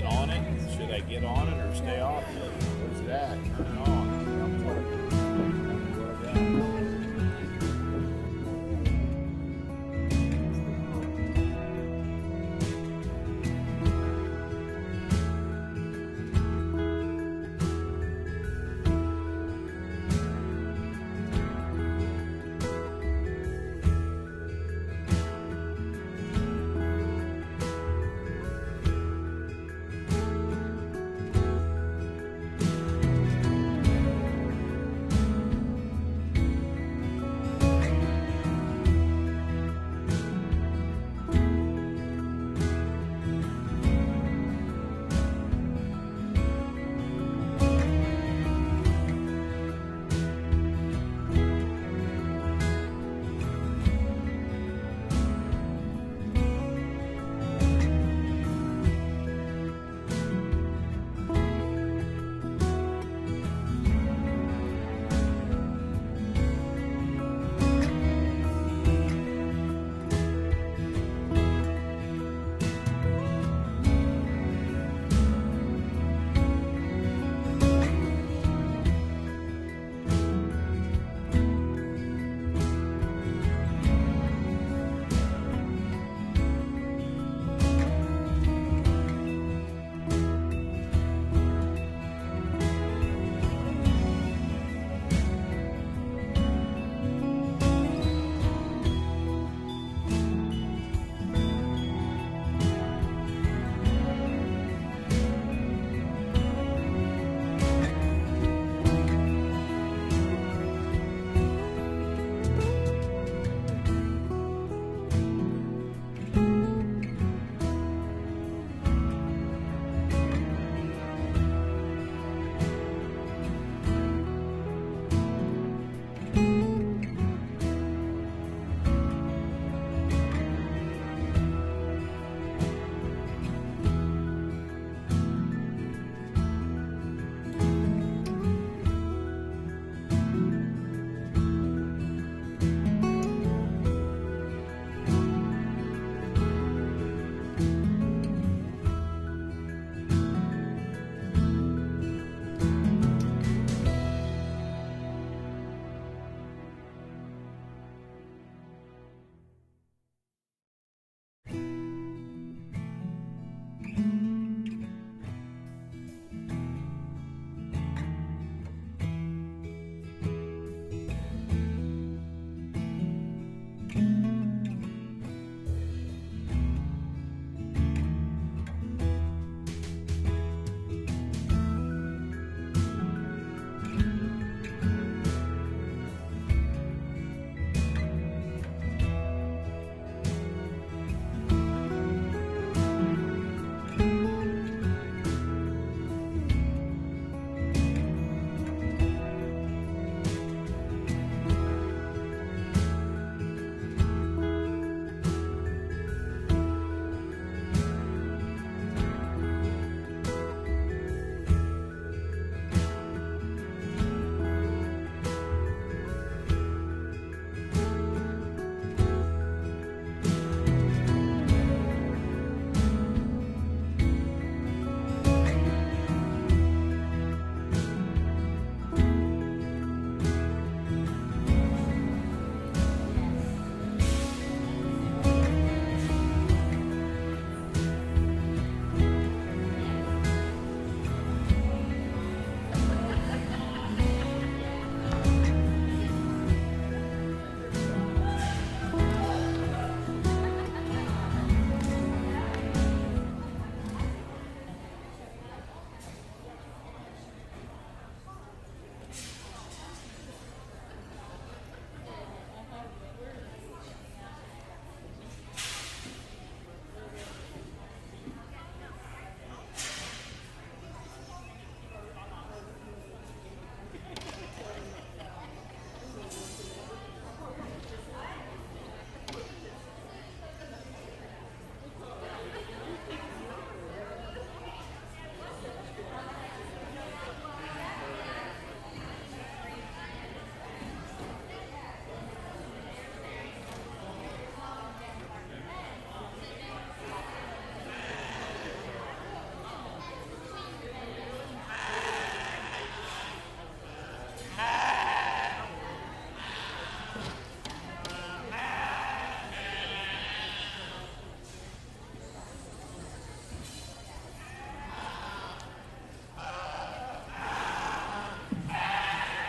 get on it? Should I get on it or stay off it? Where's it at? Turn it on.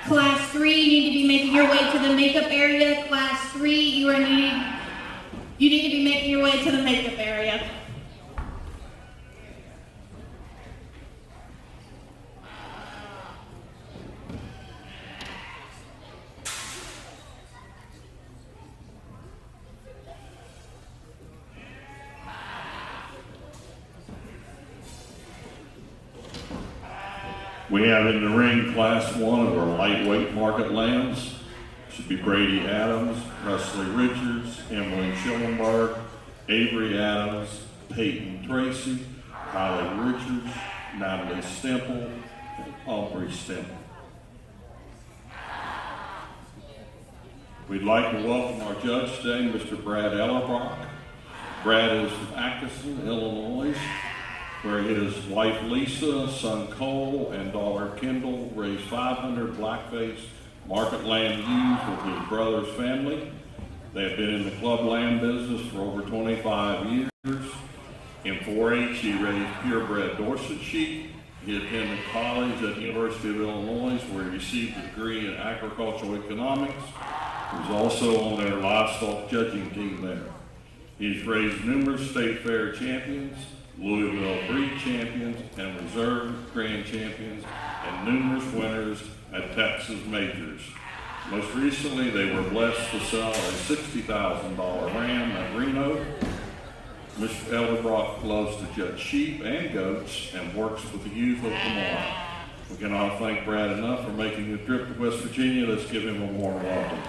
Class 3, you need to be making your way to the makeup area. Class 3, you need to be making your way to the makeup area. We have in the ring Class 1 of our lightweight market lambs. Should be Brady Adams, Presley Richards, Emily Schillenberg, Avery Adams, Peyton Tracy, Kylie Richards, Natalie Stemple, and Aubrey Stemple. We'd like to welcome our judge today, Mr. Brad Ellerbach. Brad is from Atkinson, Illinois, where his wife Lisa, son Cole, and daughter Kendall raised 500 blackface market lamb ewes with his brother's family. They have been in the club lamb business for over 25 years. In 4-H, he raised purebred Dorset sheep. He attended college at the University of Illinois, where he received a degree in agricultural economics. He was also on their livestock judging team there. He's raised numerous state fair champions, Louisville breed champions, and reserve grand champions, and numerous winners at Texas majors. Most recently, they were blessed to sell a $60,000 ram at Reno. Mr. Ellerbach loves to judge sheep and goats and works with the youth of tomorrow. We cannot thank Brad enough for making the trip to West Virginia. Let's give him a warm welcome.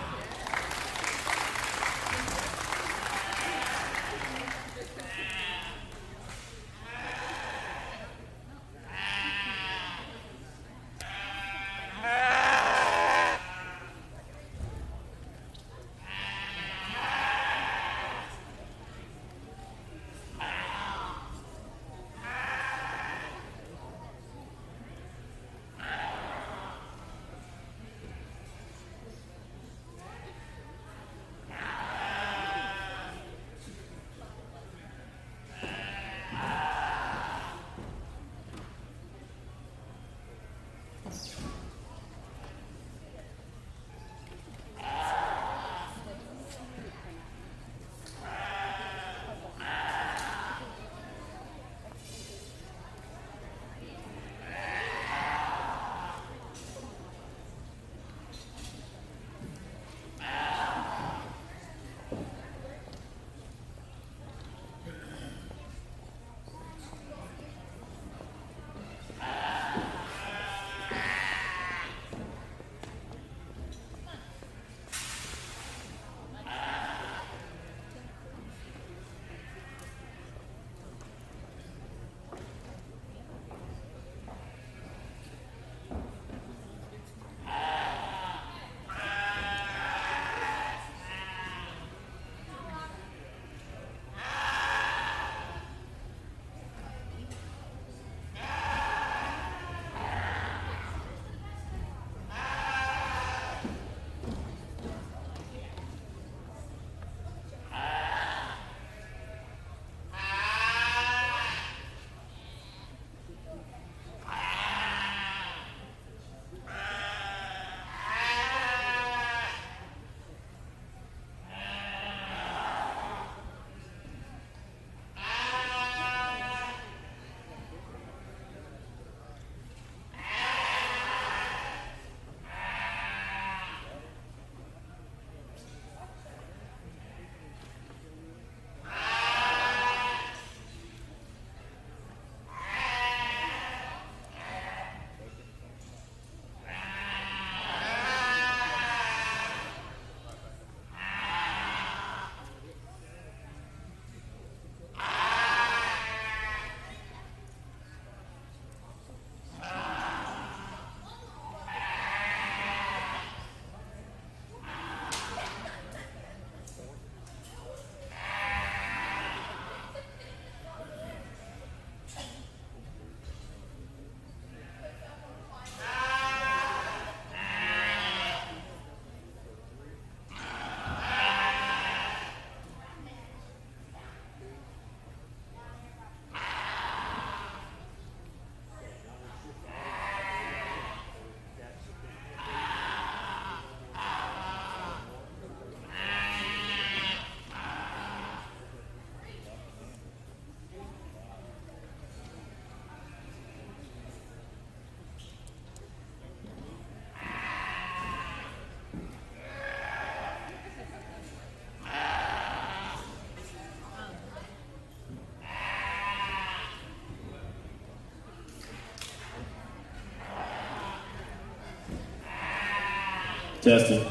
Testing.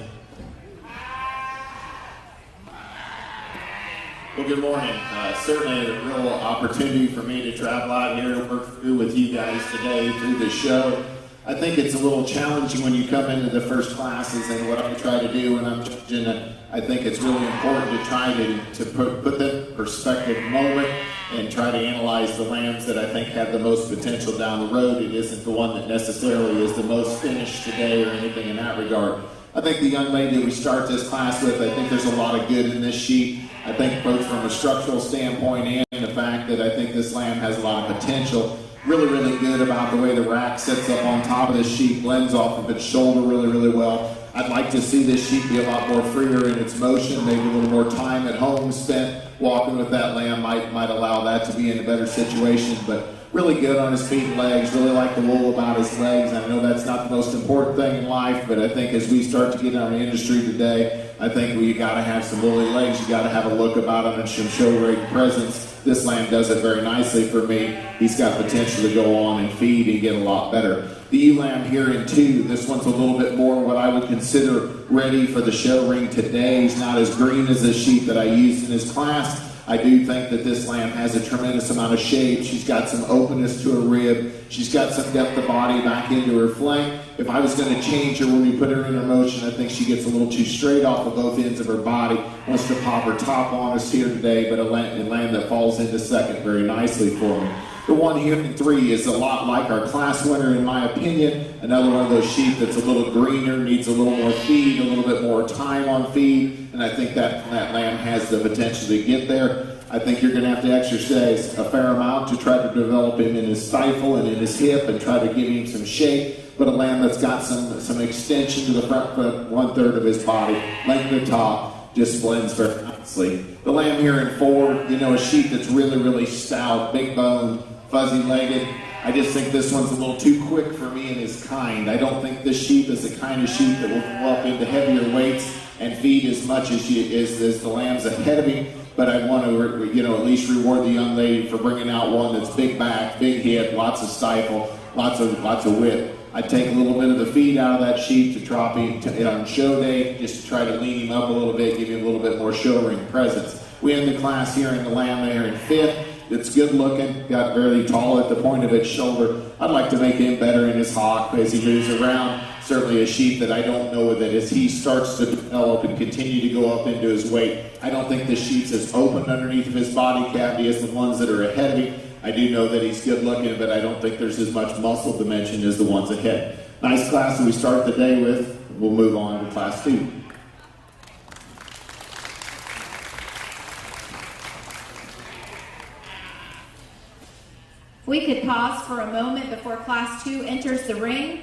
Well, good morning. Certainly a real opportunity for me to travel out here and work through with you guys today through the show. I think it's a little challenging when you come into the first classes, and what I try to do when I'm judging, I think it's really important to try to put that perspective moment and try to analyze the lambs that I think have the most potential down the road. It isn't the one that necessarily is the most finished today or anything in that regard. I think the young lady that we start this class with, I think there's a lot of good in this sheep. I think both from a structural standpoint and the fact that I think this lamb has a lot of potential. Really, really good about the way the rack sits up on top of this sheep, blends off of its shoulder really, really well. I'd like to see this sheep be a lot more freer in its motion, maybe a little more time at home spent walking with that lamb might allow that to be in a better situation, but really good on his feet and legs, really like the wool about his legs. I know that's not the most important thing in life, but I think as we start to get in our industry today, I think you got to have some woolly legs, you got to have a look about him and some show rate presence. This lamb does it very nicely for me. He's got potential to go on and feed and get a lot better. The ewe lamb here in 2, this one's a little bit more what I would consider ready for the show ring today. He's not as green as the sheep that I used in his class. I do think that this lamb has a tremendous amount of shape. She's got some openness to her rib. She's got some depth of body back into her flank. If I was going to change her when we put her in her motion, I think she gets a little too straight off of both ends of her body. Wants to pop her top on us here today, but a lamb that falls into second very nicely for me. The one here in 3 is a lot like our class winner, in my opinion. Another one of those sheep that's a little greener, needs a little more feed, a little bit more time on feed, and I think that lamb has the potential to get there. I think you're going to have to exercise a fair amount to try to develop him in his stifle and in his hip and try to give him some shape. But a lamb that's got some extension to the front 1/3 of his body, length to top, just blends very nicely. The lamb here in 4, a sheep that's really, really stout, big boned, fuzzy-legged. I just think this one's a little too quick for me in his kind. I don't think this sheep is the kind of sheep that will go up into heavier weights and feed as much as the lambs ahead of him. But I want to, at least reward the young lady for bringing out one that's big back, big head, lots of stifle, lots of whip. I'd take a little bit of the feed out of that sheep to drop him on show day, just to try to lean him up a little bit, give him a little bit more show ring presence. We end the class here in the lamb there in 5th. It's good looking, got fairly tall at the point of its shoulder. I'd like to make him better in his hock as he moves around. Certainly a sheep that I don't know that as he starts to develop and continue to go up into his weight, I don't think this sheep's as open underneath of his body cavity as the ones that are ahead of him. I do know that he's good looking, but I don't think there's as much muscle dimension as the ones ahead. Nice class that we start the day with. We'll move on to class 2. We could pause for a moment before class 2 enters the ring.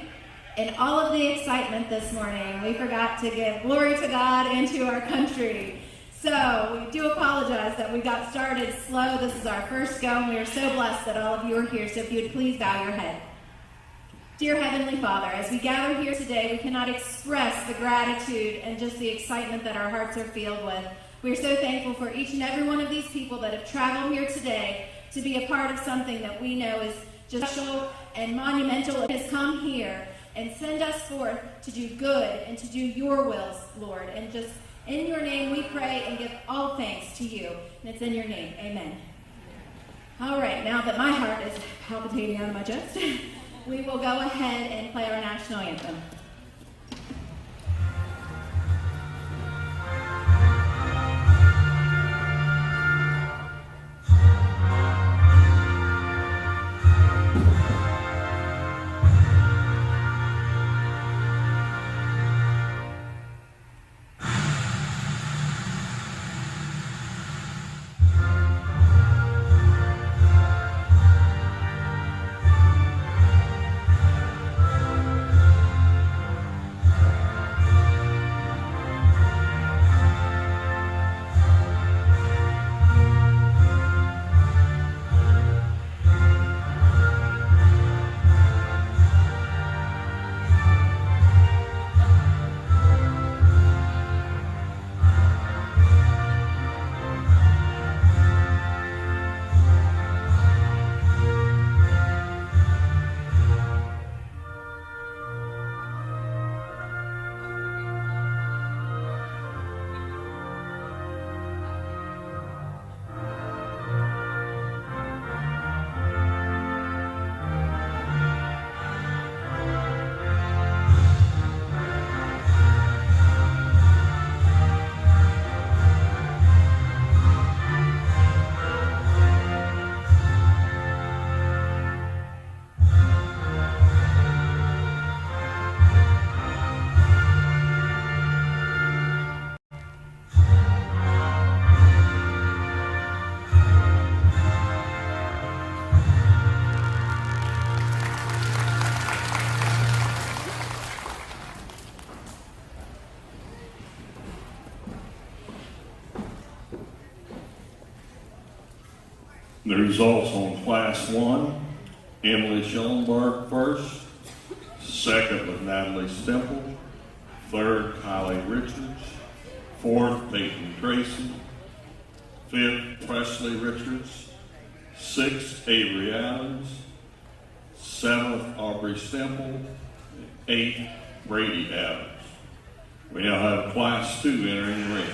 In all of the excitement this morning, we forgot to give glory to God and to our country. So we do apologize that we got started slow. This is our first go, and we are so blessed that all of you are here. So if you would please bow your head. Dear Heavenly Father, as we gather here today, we cannot express the gratitude and just the excitement that our hearts are filled with. We are so thankful for each and every one of these people that have traveled here today to be a part of something that we know is just special and monumental. It has come here and send us forth to do good and to do your wills, Lord. And just in your name we pray and give all thanks to you. And it's in your name. Amen. All right, now that my heart is palpitating out of my chest, we will go ahead and play our national anthem. The results on Class 1, Emily Schellenberg first, second was Natalie Stemple, third Kylie Richards, fourth Peyton Tracy, fifth Presley Richards, sixth Avery Adams, seventh Aubrey Stemple, eighth Brady Adams. We now have Class 2 entering the ring.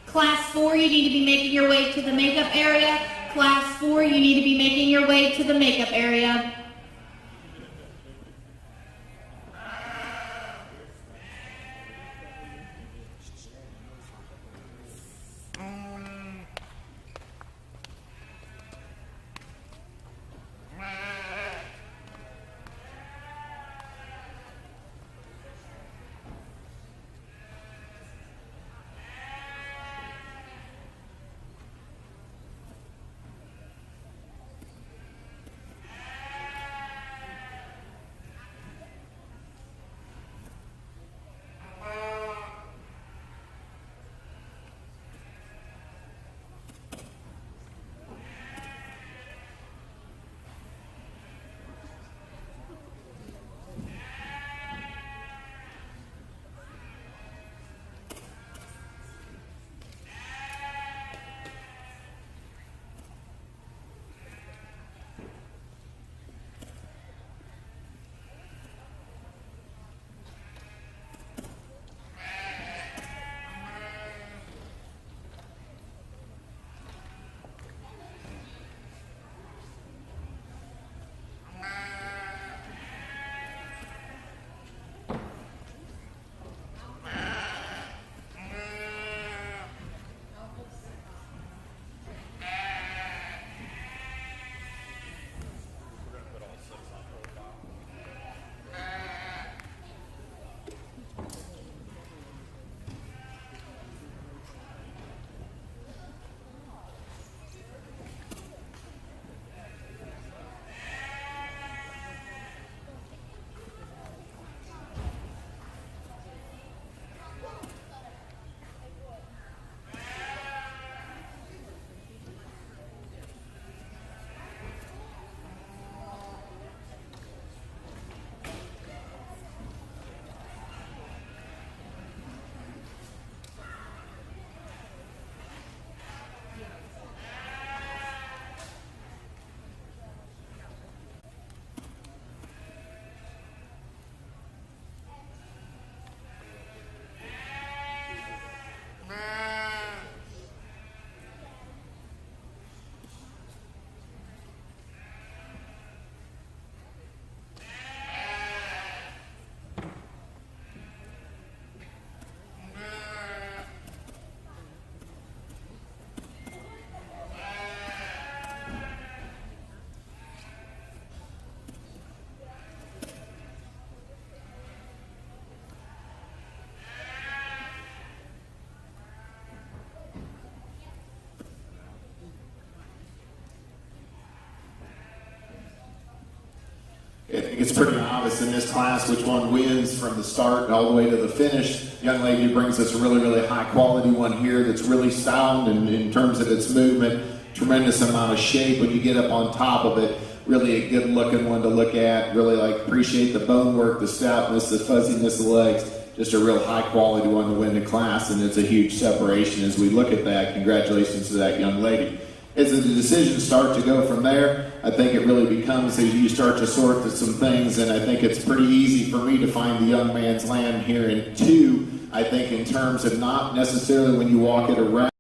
Class 4, you need to be making your way to the makeup area. Class 4, you need to be making your way to the makeup area. I think it's pretty obvious in this class which one wins from the start all the way to the finish. Young lady brings us a really, really high quality one here that's really sound in terms of its movement, tremendous amount of shape when you get up on top of it. Really a good looking one to look at. Really appreciate the bone work, the stoutness, the fuzziness of the legs. Just a real high quality one to win the class, and it's a huge separation as we look at that. Congratulations to that young lady. As the decisions start to go from there, I think it really becomes as you start to sort through some things, and I think it's pretty easy for me to find the young man's land here in two. I think in terms of not necessarily when you walk it around,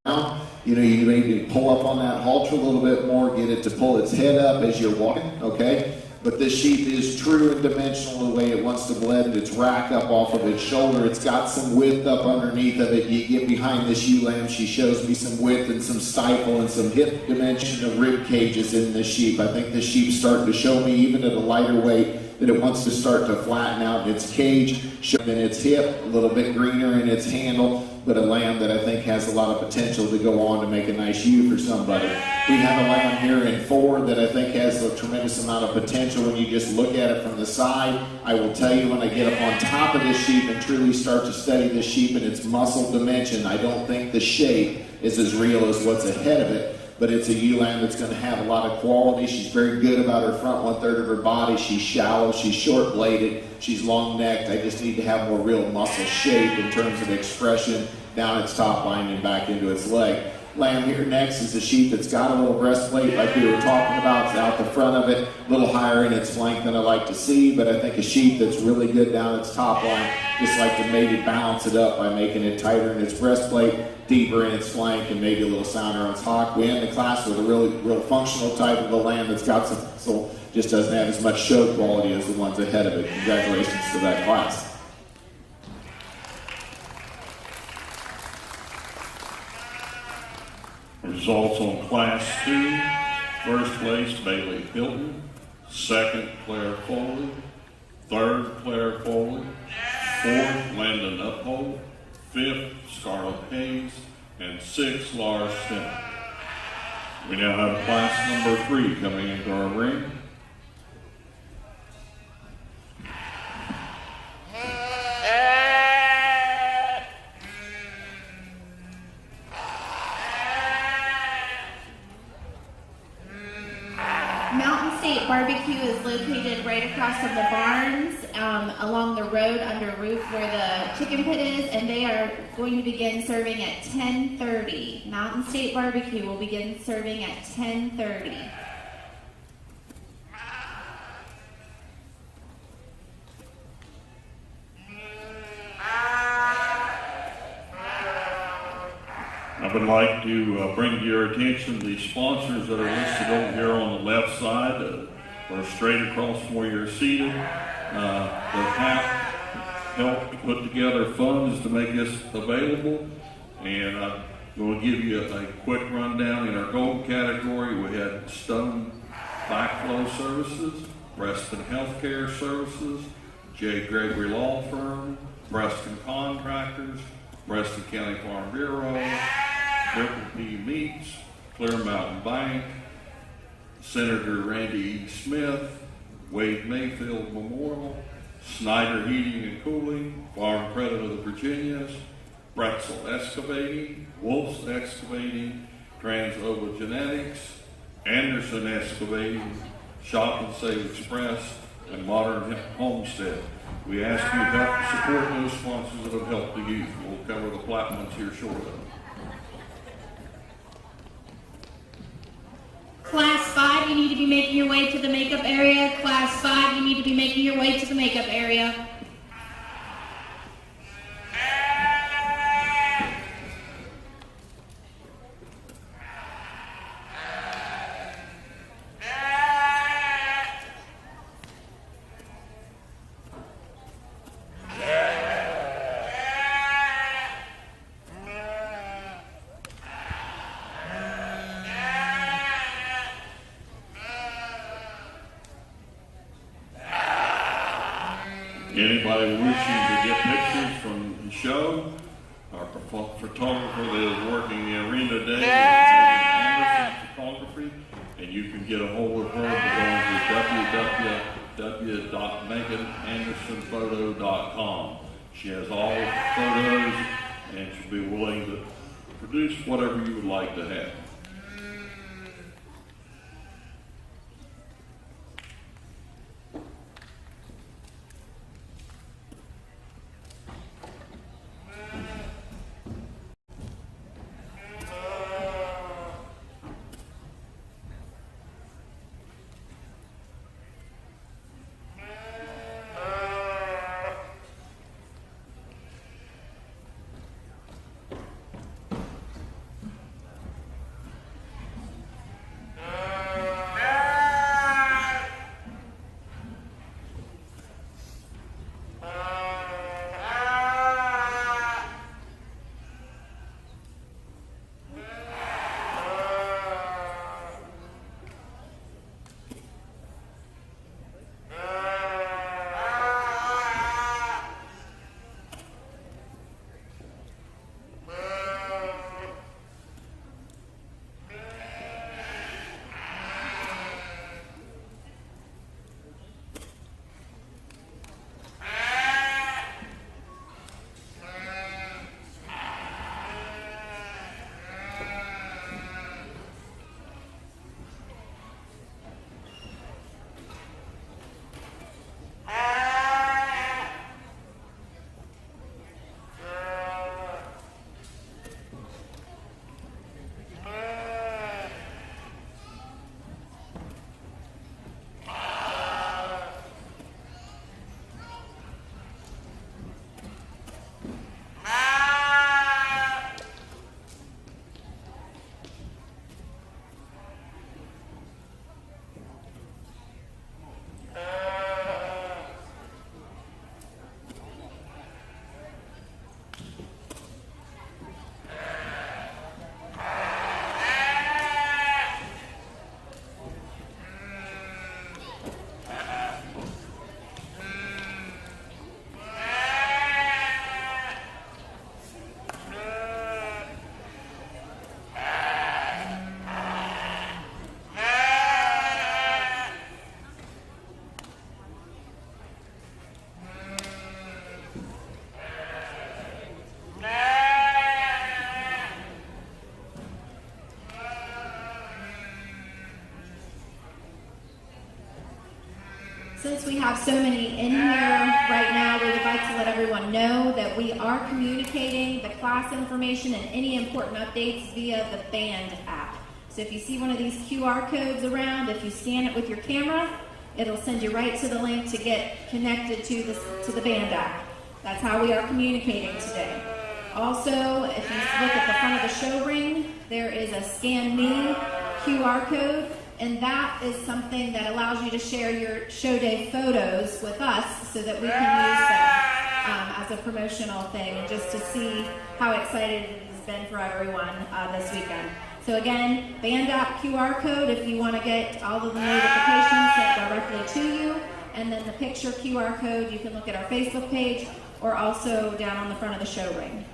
you maybe pull up on that halter a little bit more, get it to pull its head up as you're walking, okay? But this sheep is true and dimensional the way it wants to blend its rack up off of its shoulder. It's got some width up underneath of it. You get behind this ewe lamb, she shows me some width and some stifle and some hip dimension of rib cages in this sheep. I think this sheep's starting to show me, even at a lighter weight, that it wants to start to flatten out in its cage, in its hip, a little bit greener in its handle, but a lamb that I think has a lot of potential to go on to make a nice ewe for somebody. We have a lamb here in 4 that I think has a tremendous amount of potential when you just look at it from the side. I will tell you, when I get up on top of this sheep and truly start to study this sheep and its muscle dimension, I don't think the shape is as real as what's ahead of it. But it's a ewe lamb that's going to have a lot of quality. She's very good about her front 1/3 of her body. She's shallow, she's short-bladed, she's long-necked. I just need to have more real muscle shape in terms of expression down its top line and back into its leg. Lamb here next is a sheep that's got a little breastplate like we were talking about. It's out the front of it, a little higher in its flank than I like to see, but I think a sheep that's really good down its top line, just like to maybe balance it up by making it tighter in its breastplate, deeper in its flank, and maybe a little sounder on its hock. We end the class with a real functional type of a lamb that's got some muscle, just doesn't have as much show quality as the ones ahead of it. Congratulations to that class. Results on Class 2. First place, Bailey Hilton. Second, Claire Foley. Third, Claire Foley. Fourth, Landon Uphold. Fifth, Scarlett Hayes. And sixth, Laura Stemmer. We now have class number 3 coming into our ring. Barbecue is located right across from the barns, along the road under roof where the chicken pit is, and they are going to begin serving at 10:30. Mountain State Barbecue will begin serving at 10:30. I would like to bring to your attention the sponsors that are listed over here on the left side, or straight across from where you're seated, that have helped put together funds to make this available. And I'm going to give you a quick rundown. In our gold category, we had Stone Backflow Services, Preston Healthcare Services, J. Gregory Law Firm, Preston Contractors, Preston County Farm Bureau, Triple P Meats, Clear Mountain Bank, Senator Randy E. Smith, Wade Mayfield Memorial, Snyder Heating and Cooling, Farm Credit of the Virginias, Pretzel Excavating, Wolf's Excavating, Transova Genetics, Anderson Excavating, Shop and Save Express, and Modern Homestead. We ask you to help support those sponsors that have helped the youth. We'll cover the platinums here shortly. Class 5, you need to be making your way to the makeup area. Class 5, you need to be making your way to the makeup area. Anybody wishing to get pictures from the show, our photographer that is working the arena today is Anderson Photography, and you can get a hold of her by going to www.meganandersonphoto.com. She has all the photos, and she'll be willing to produce whatever you would like to have. since we have so many in here right now, we would like to let everyone know that we are communicating the class information and any important updates via the Band app. So if you see one of these QR codes around, if you scan it with your camera, it'll send you right to the link to get connected to the Band app. That's how we are communicating today. Also, if you look at the front of the show ring, there is a Scan Me QR code, and that is something that allows you to share your show day photos with us so that we can use them as a promotional thing and just to see how excited it has been for everyone this weekend. So again, Band app QR code if you want to get all of the notifications sent directly to you, and then the picture QR code, you can look at our Facebook page or also down on the front of the show ring.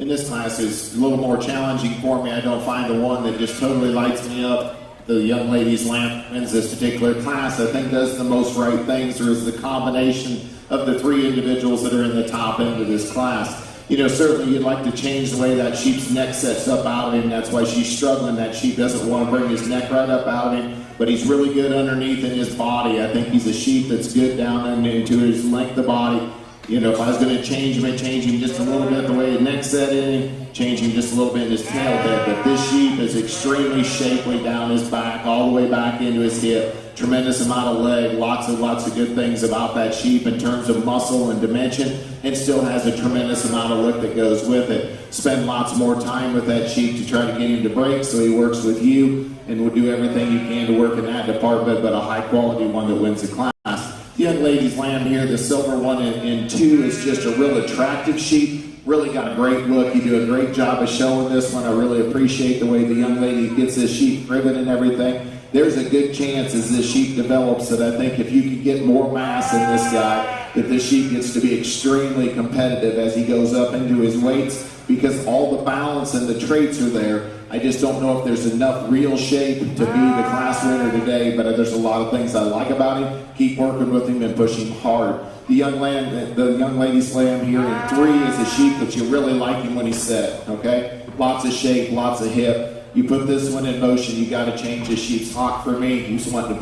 And this class is a little more challenging for me. I don't find the one that just totally lights me up. The young ladies lamp wins this particular class. I think does the most right things, or is the combination of the three individuals that are in the top end of this class. You know, certainly you'd like to change the way that sheep's neck sets up out of him. That's why she's struggling. That sheep doesn't want to bring his neck right up out of him, but he's really good underneath in his body. I think he's a sheep that's good down into his length of body. You know, if I was going to change him, I'd change him just a little bit the way his neck set in, change him just a little bit in his tail bit. But this sheep is extremely shapely down his back, all the way back into his hip. Tremendous amount of leg, lots of good things about that sheep in terms of muscle and dimension, and still has a tremendous amount of look that goes with it. Spend lots more time with that sheep to try to get him to break, so he works with you and will do everything you can to work in that department, but a high quality one that wins the class. The young lady's lamb here, the silver one in 2, is just a real attractive sheep. Really got a great look. You do a great job of showing this one. I really appreciate the way the young lady gets this sheep ribbon and everything. There's a good chance as this sheep develops that I think if you could get more mass in this guy, that this sheep gets to be extremely competitive as he goes up into his weights, because all the balance and the traits are there. I just don't know if there's enough real shape to be the class winner today, but there's a lot of things I like about him. Keep working with him and push him hard. The young lady's lamb here in 3 is a sheep that you really like him when he's set, okay? Lots of shape, lots of hip. You put this one in motion, you got to change this sheep's hock for me. He's wanting to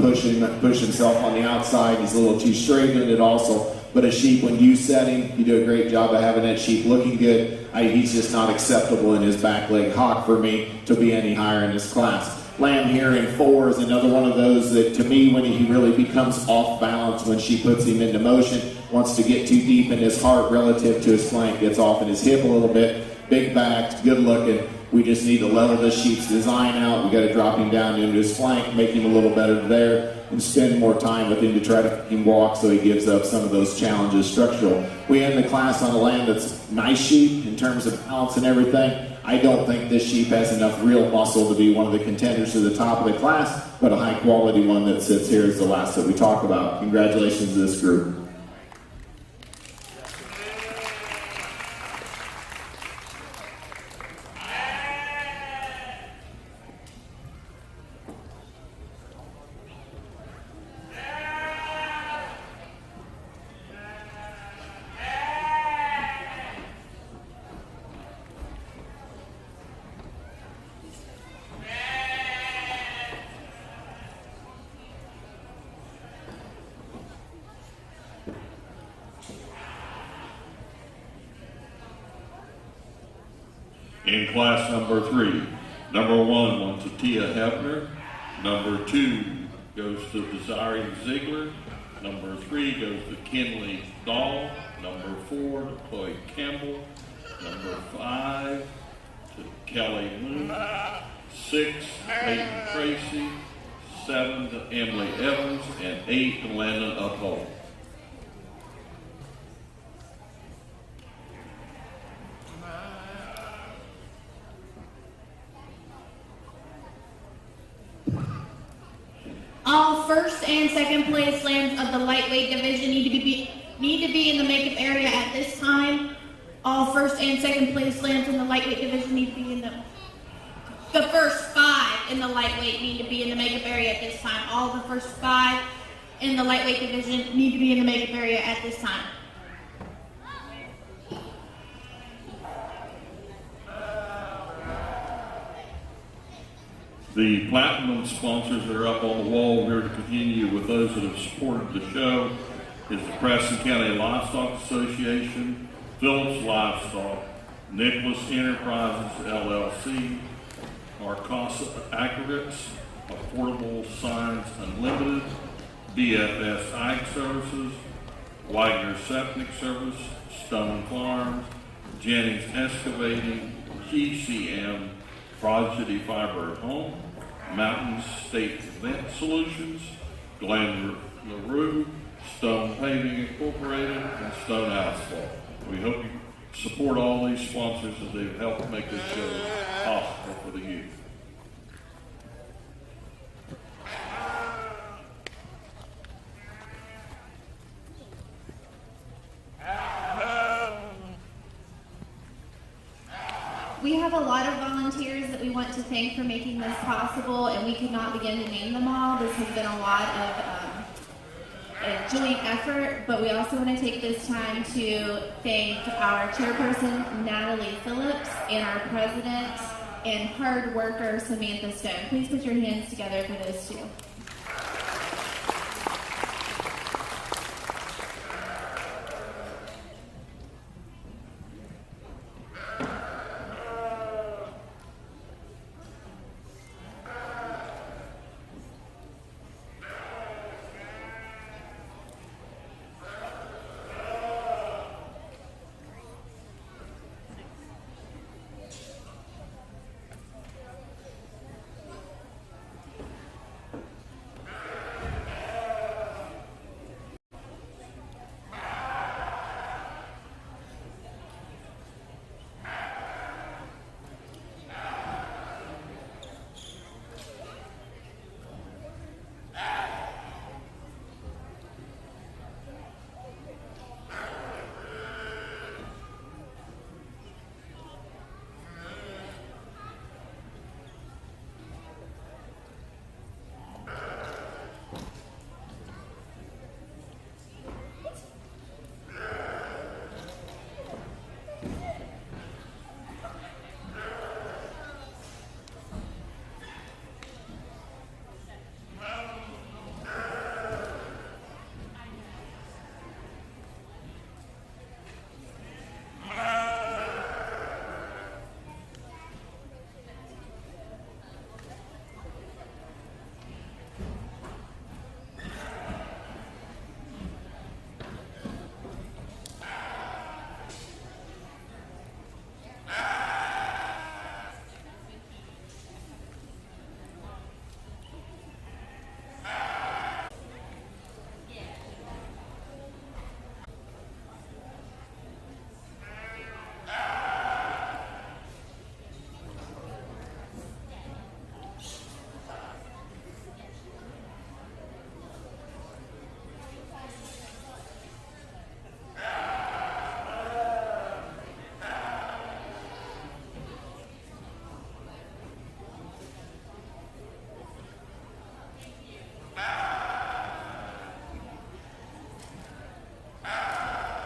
push himself on the outside. He's a little too straight in it also. But a sheep, when you set him, you do a great job of having that sheep looking good. He's just not acceptable in his back leg hock for me to be any higher in this class. Lamb here in 4 is another one of those that, to me, when he really becomes off balance when she puts him into motion, wants to get too deep in his heart relative to his flank, gets off in his hip a little bit, big backed, good looking. We just need to level the sheep's design out. We got to drop him down into his flank, make him a little better there, and spend more time with him to try to make him walk so he gives up some of those challenges structural. We end the class on a lamb that's nice sheep in terms of balance and everything. I don't think this sheep has enough real muscle to be one of the contenders to the top of the class, but a high quality one that sits here is the last that we talk about. Congratulations to this group. In class number 3, number 1 went to Tia Hebner, number 2 goes to Desiree Ziegler, number 3 goes to Kinley Dahl, number 4 to Chloe Campbell, number 5 to Kelly Moon, 6 Peyton Tracy, 7 to Emily Evans, and 8 to Landon Uphold. All first and second place lambs of the lightweight division need to be in the makeup area at this time. All first and second place lambs in the lightweight division need to be in the first 5 in the lightweight need to be in the makeup area at this time. All the first 5 in the lightweight division need to be in the makeup area at this time. The platinum sponsors that are up on the wall here to continue with those that have supported the show is the Preston County Livestock Association, Phillips Livestock, Nicholas Enterprises LLC, Arcasa Aggregates, Affordable Signs Unlimited, BFS Ag Services, Wagner Septic Service, Stone Farms, Jennings Excavating, GCM, Prodigy Fiber at Home, Mountain State Vent Solutions, Glenn LaRue, Stone Paving Incorporated, and Stone Asphalt. We hope you support all these sponsors as they've helped make this show possible for the youth. We have a lot of volunteers that we want to thank for making this possible, and we could not begin to name them all. This has been a lot of a joint effort, but we also want to take this time to thank our chairperson, Natalie Phillips, and our president and hard worker, Samantha Stone. Please put your hands together for those two.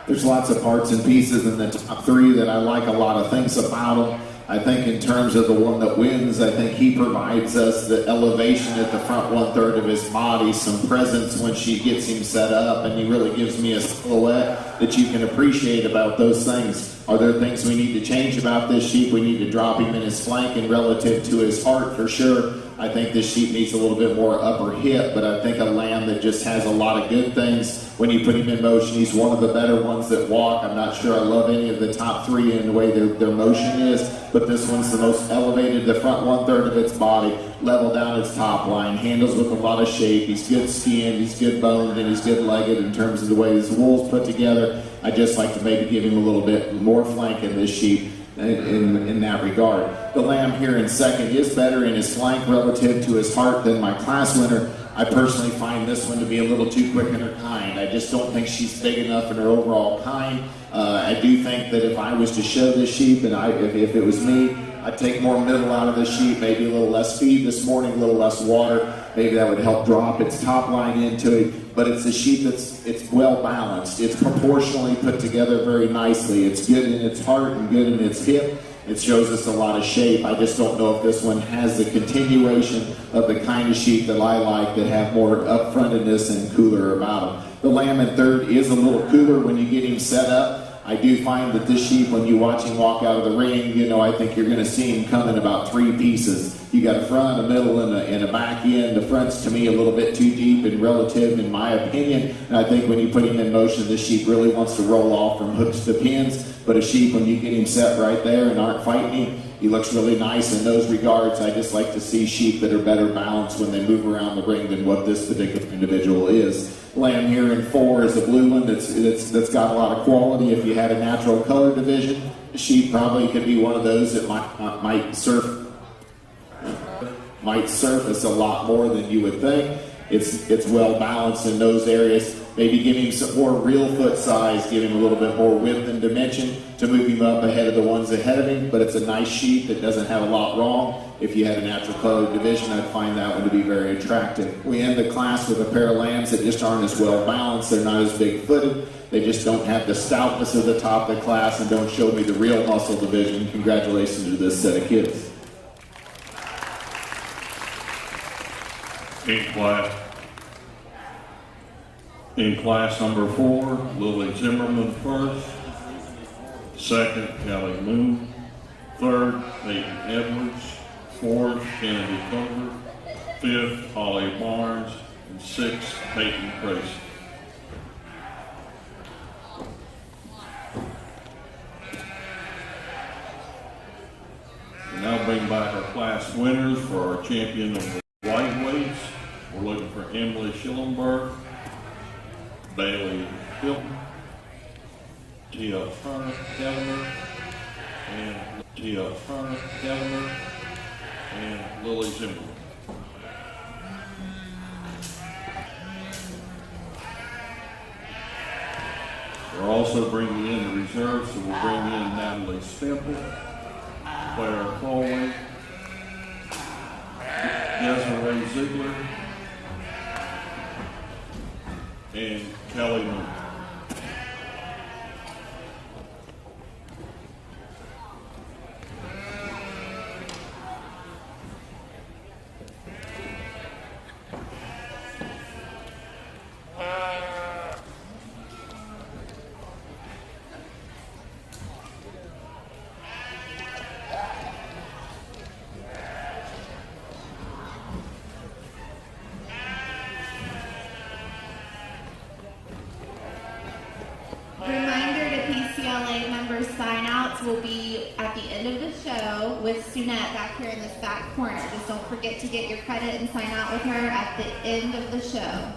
There's lots of parts and pieces in the top 3 that I like a lot of things about them. I think in terms of the one that wins, I think he provides us the elevation at the front 1/3 of his body, some presence when she gets him set up, and he really gives me a silhouette that you can appreciate about those things. Are there things we need to change about this sheep? We need to drop him in his flank, and relative to his heart, for sure. I think this sheep needs a little bit more upper hip, but I think a lamb that that just has a lot of good things when you put him in motion. He's one of the better ones that walk. I'm not sure I love any of the top three in the way their motion is, but this one's the most elevated, the front 1/3 of its body, level down its top line, handles with a lot of shape. He's good skinned, he's good boned, and he's good legged in terms of the way his wool's put together. I just like to maybe give him a little bit more flank in this sheep in that regard. The lamb here in second is better in his flank relative to his heart than my class winner. I personally find this one to be a little too quick in her kind. I just don't think she's big enough in her overall kind. I do think that if I was to show this sheep, and if it was me, I'd take more middle out of this sheep, maybe a little less feed this morning, a little less water. Maybe that would help drop its top line into it. But it's a sheep it's well balanced. It's proportionally put together very nicely. It's good in its heart and good in its hip. It shows us a lot of shape. I just don't know if this one has the continuation of the kind of sheep that I like, that have more upfrontedness and cooler about them. The lamb in third is a little cooler when you get him set up. I do find that this sheep, when you watch him walk out of the ring, I think you're going to see him come in about three pieces. You got a front, a middle, and a back end. The front's, to me, a little bit too deep and relative, in my opinion. And I think when you put him in motion, this sheep really wants to roll off from hooks to pins. But a sheep, when you get him set right there and aren't fighting him, he looks really nice in those regards. I just like to see sheep that are better balanced when they move around the ring than what this particular individual is. Lamb here in four is a blue one that's got a lot of quality. If you had a natural color division, the sheep probably could be one of those that might surface a lot more than you would think. It's well balanced in those areas. Maybe give him some more real foot size, give him a little bit more width and dimension to move him up ahead of the ones ahead of him, but it's a nice sheep that doesn't have a lot wrong. If you had a natural color division, I'd find that one to be very attractive. We end the class with a pair of lambs that just aren't as well balanced. They're not as big footed. They just don't have the stoutness of the top of the class and don't show me the real muscle division. Congratulations to this set of kids. In class number 4, Lily Zimmerman first, second, Kelly Moon, third, Peyton Edwards, fourth, Kennedy Cover, fifth, Holly Barnes, and sixth, Peyton Preston. We now bring back our class winners for our champion of the lightweights. We're looking for Emily Schillenberg, Bailey Hilton, Tia Turner Kellemer, and Lily Zimmerman. We're also bringing in the reserves, so we'll bring in Natalie Stemple, Claire Foley, Desiree Ziegler, and Kelly Moon. Reminder to PCLA members, sign-outs will be at the end of the show with Sunette back here in this back corner. Just don't forget to get your credit and sign out with her at the end of the show.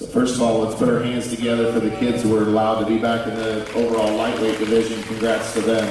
So first of all, let's put our hands together for the kids who were allowed to be back in the overall lightweight division. Congrats to them.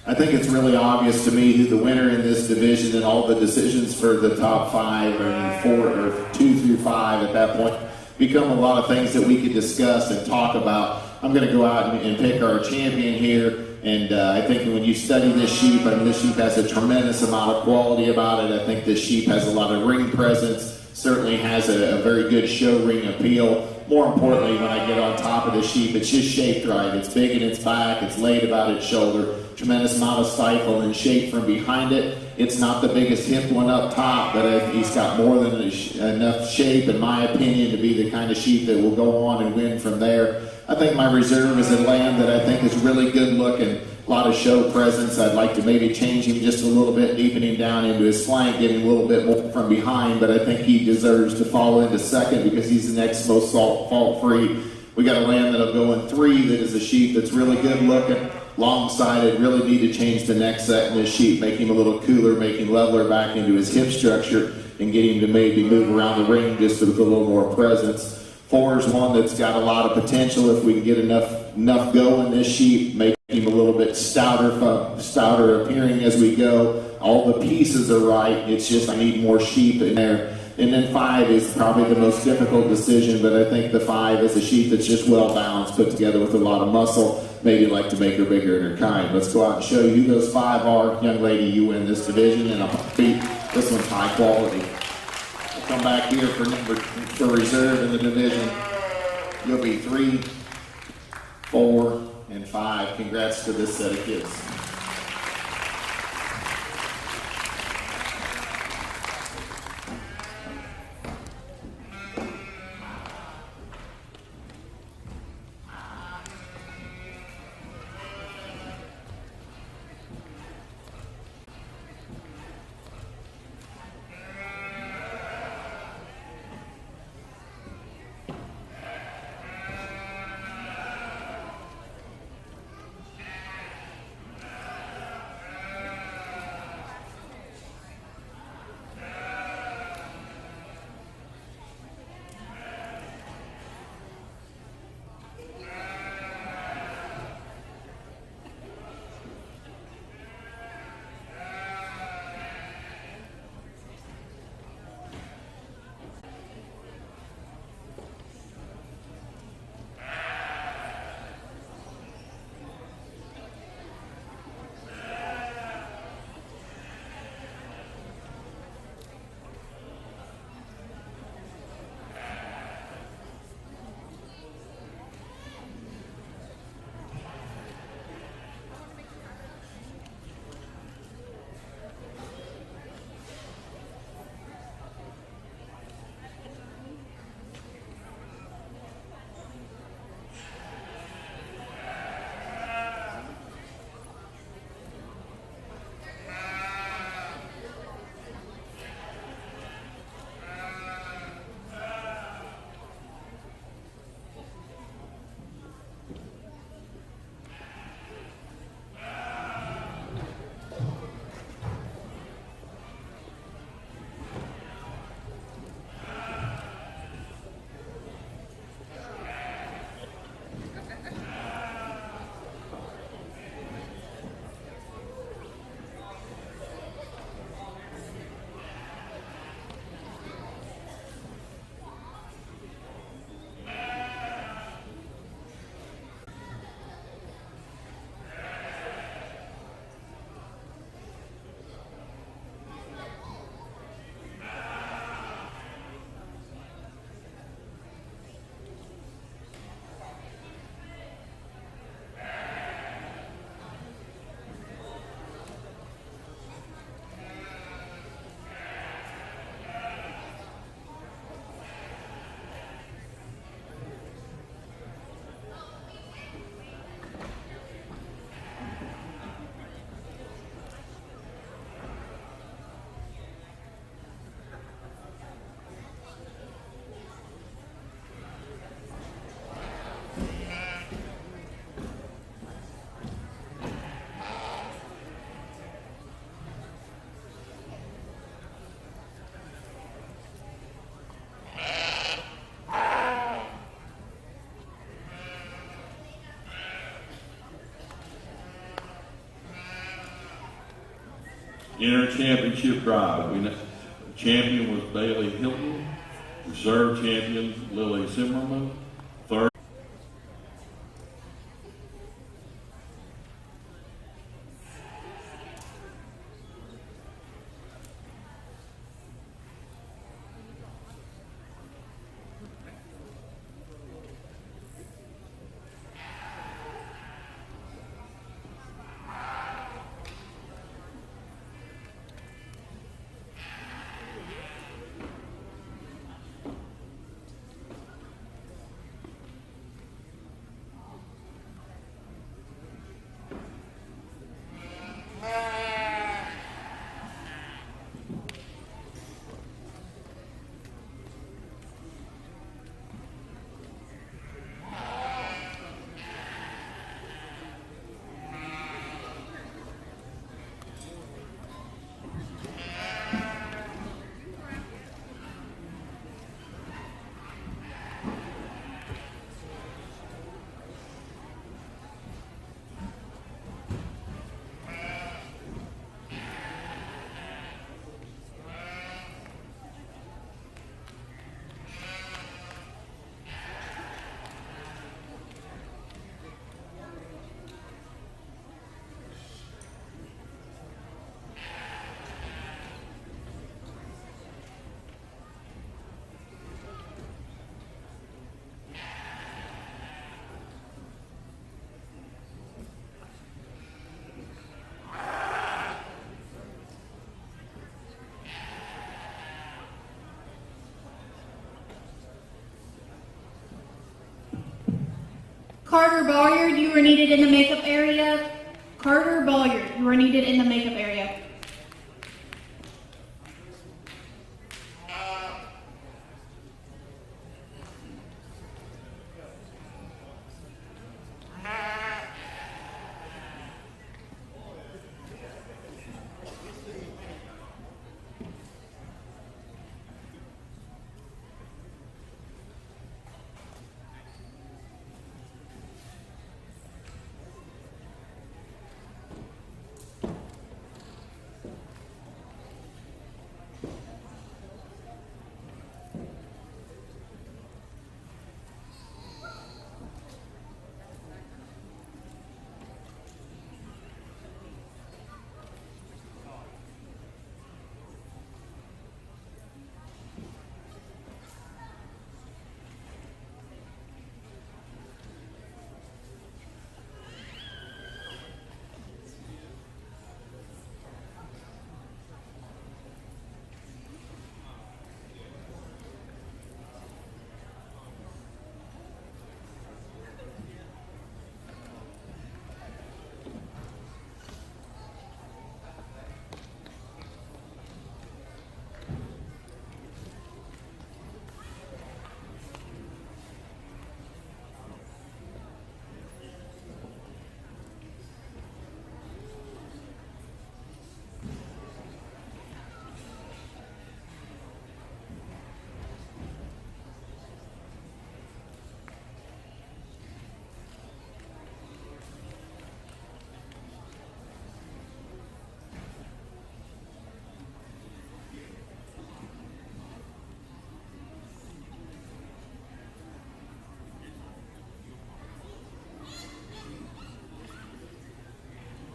I think it's really obvious to me who the winner in this division, and all the decisions for the top 5 or 4 or 2 through 5 at that point become a lot of things that we could discuss and talk about. I'm going to go out and pick our champion here. And I think when you study this sheep, I mean, this sheep has a tremendous amount of quality about it. I think this sheep has a lot of ring presence, certainly has a very good show ring appeal. More importantly, when I get on top of the sheep, it's just shaped right. It's big in its back, it's laid about its shoulder, tremendous amount of stifle and shape from behind it. It's not the biggest hip one up top, but he's got more than enough shape, in my opinion, to be the kind of sheep that will go on and win from there. I think my reserve is a lamb that I think is really good looking, a lot of show presence. I'd like to maybe change him just a little bit, deepening down into his flank, getting a little bit more from behind, but I think he deserves to fall into second because he's the next most fault-free. We got a lamb that'll go in 3 that is a sheep that's really good looking, long-sided. Really need to change the neck set in this sheep, make him a little cooler, make him leveler back into his hip structure, and get him to maybe move around the ring just with a little more presence. 4 is one that's got a lot of potential if we can get enough go in this sheep, make him a little bit stouter appearing as we go. All the pieces are right. It's just I need more sheep in there. And then 5 is probably the most difficult decision, but I think the 5 is a sheep that's just well balanced, put together with a lot of muscle. Maybe like to make her bigger in her kind. Let's go out and show you who those 5 are. Young lady, you win this division, and this one's high quality. Come back here for reserve in the division. You'll be 3, 4, and 5. Congrats to this set of kids. Inter-championship drive. Champion was Bailey Hilton. Reserve champion Lily Zimmerman. Third. Carter Bolyard, you were needed in the makeup area. Carter Bolyard, you were needed in the makeup area.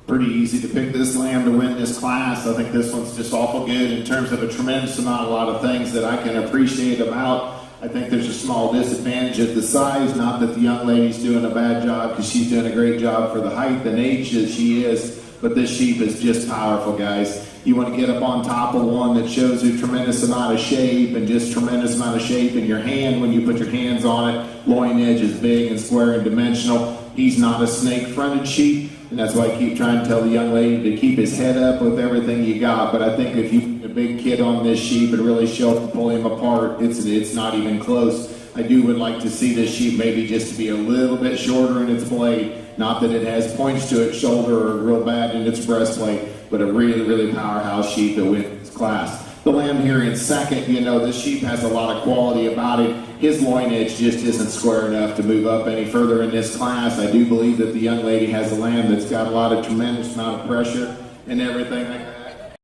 Pretty easy to pick this lamb to win this class. I think this one's just awful good in terms of a tremendous amount, a lot of things that I can appreciate about. I think there's a small disadvantage at the size, not that the young lady's doing a bad job, because she's doing a great job for the height and age that she is, but this sheep is just powerful, guys. You want to get up on top of one that shows you a tremendous amount of shape and just tremendous amount of shape in your hand when you put your hands on it. Loin edge is big and square and dimensional. He's not a snake-fronted sheep. And that's why I keep trying to tell the young lady to keep his head up with everything you got. But I think if you put a big kid on this sheep and really show him, pull him apart, it's not even close. I would like to see this sheep maybe just to be a little bit shorter in its blade. Not that it has points to its shoulder or real bad in its breastplate, but a really, really powerhouse sheep that wins class. The lamb here in second, you know, this sheep has a lot of quality about it. His loin edge just isn't square enough to move up any further in this class. I do believe that the young lady has a lamb that's got a lot of tremendous amount of pressure and everything like that.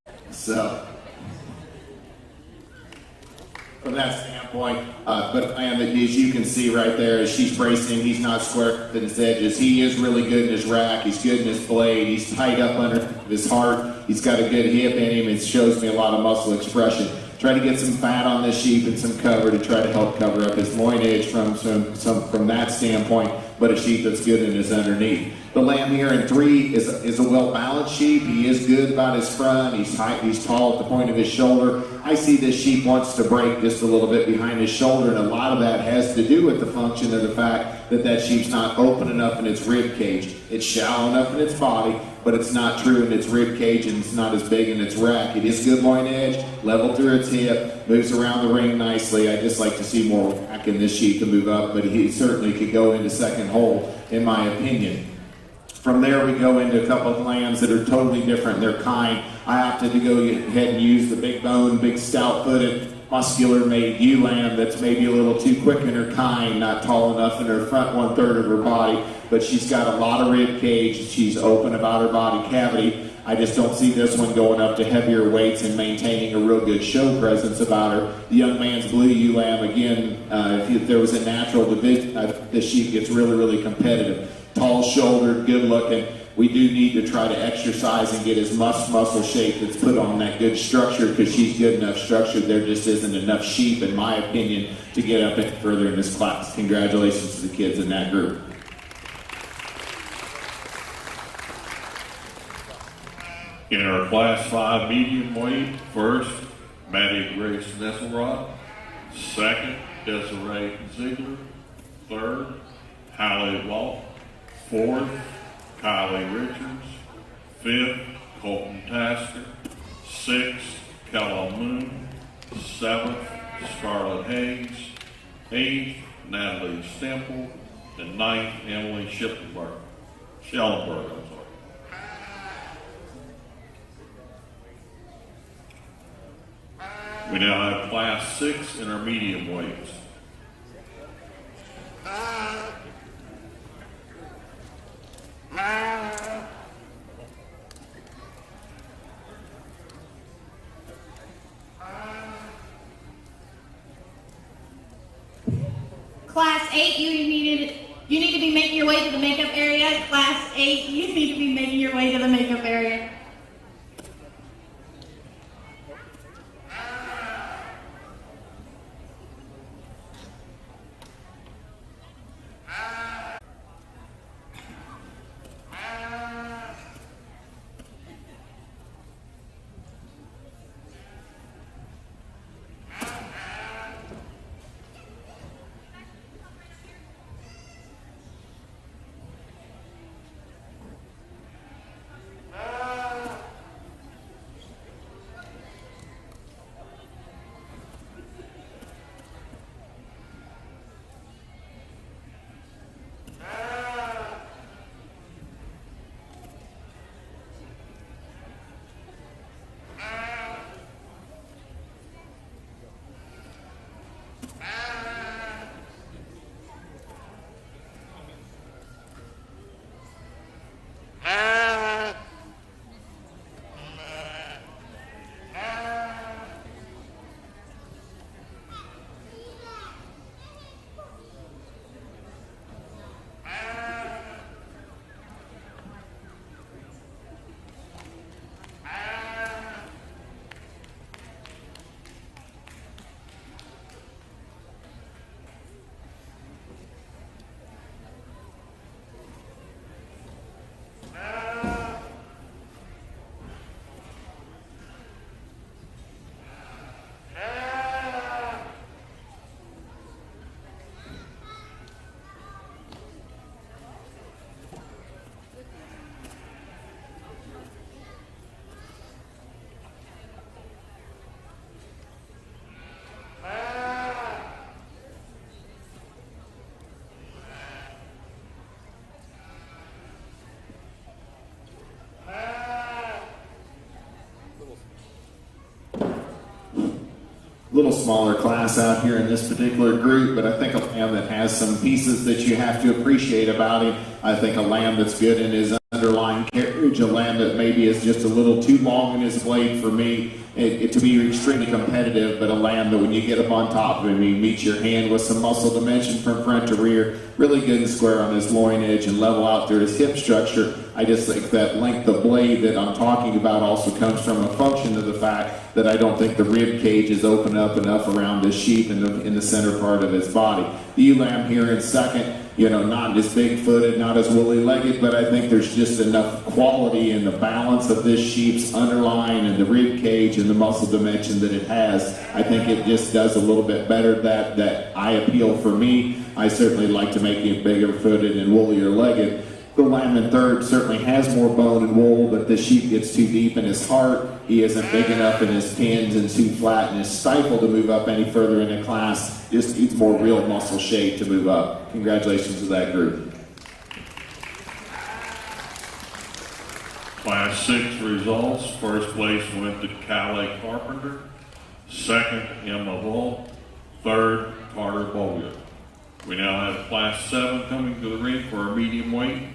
So, from that standpoint, but as you can see right there, as she's bracing, he's not square in his edges. He is really good in his rack. He's good in his blade. He's tight up under his heart. He's got a good hip in him. It shows me a lot of muscle expression. Try to get some fat on this sheep and some cover to try to help cover up his loinage from that standpoint, but a sheep that's good in his underneath. The lamb here in 3 is a well-balanced sheep. He is good about his front. He's tall at the point of his shoulder. I see this sheep wants to break just a little bit behind his shoulder, and a lot of that has to do with the function of the fact that that sheep's not open enough in its rib cage. It's shallow enough in its body, but it's not true in its rib cage, and it's not as big in its rack. It is good loin edge, level through its hip, moves around the ring nicely. I just like to see more rack in this sheep to move up, but he certainly could go into second hole, in my opinion. From there, we go into a couple of lambs that are totally different in their kind. I opted to go ahead and use the big bone, big stout-footed, muscular-made ewe lamb that's maybe a little too quick in her kind, not tall enough in her front 1/3 of her body, but she's got a lot of rib cage. She's open about her body cavity. I just don't see this one going up to heavier weights and maintaining a real good show presence about her. The young man's blue ewe lamb, again, if there was a natural division, this sheep gets really, really competitive. Tall-shouldered, good-looking. We do need to try to exercise and get as much muscle shape that's put on that good structure, because she's good enough structure. There just isn't enough sheep, in my opinion, to get up any further in this class. Congratulations to the kids in that group. In our Class 5 medium weight, first, Maddie Grace Nesselrod. Second, Desiree Ziegler. Third, Hallie Walt. Fourth, Kylie Richards. Fifth, Colton Tasker. Sixth, Kellogg Moon. Seventh, Scarlett Hayes. Eighth, Natalie Stemple. And ninth, Emily Schellenberg. We now have Class 6 in our medium weights. Class 8, you need to be making your way to the makeup area. Class 8, you need to be making your way to the makeup area. Little smaller class out here in this particular group, but I think a lamb that has some pieces that you have to appreciate about him. I think a lamb that's good in his underlying carriage, a lamb that maybe is just a little too long in his blade for me to be extremely competitive, but a lamb that when you get up on top of him, he meets your hand with some muscle dimension from front to rear, really good and square on his loin edge and level out through his hip structure. I just think that length of blade that I'm talking about also comes from a function of the fact that I don't think the rib cage is open up enough around this sheep in the center part of his body. The ewe lamb here in second, not as big-footed, not as woolly-legged, but I think there's just enough quality in the balance of this sheep's underline and the rib cage and the muscle dimension that it has. I think it just does a little bit better. That eye appeal for me. I certainly like to make it bigger-footed and woollier-legged. The lamb in third certainly has more bone and wool, but the sheep gets too deep in his heart. He isn't big enough in his pins and too flat in his stifle to move up any further in the class. Just needs more real muscle shape to move up. Congratulations to that group. Class 6 results. First place went to Calais Carpenter. Second, Emma Hull. Third, Carter Bogan. We now have Class 7 coming to the ring for our medium weight.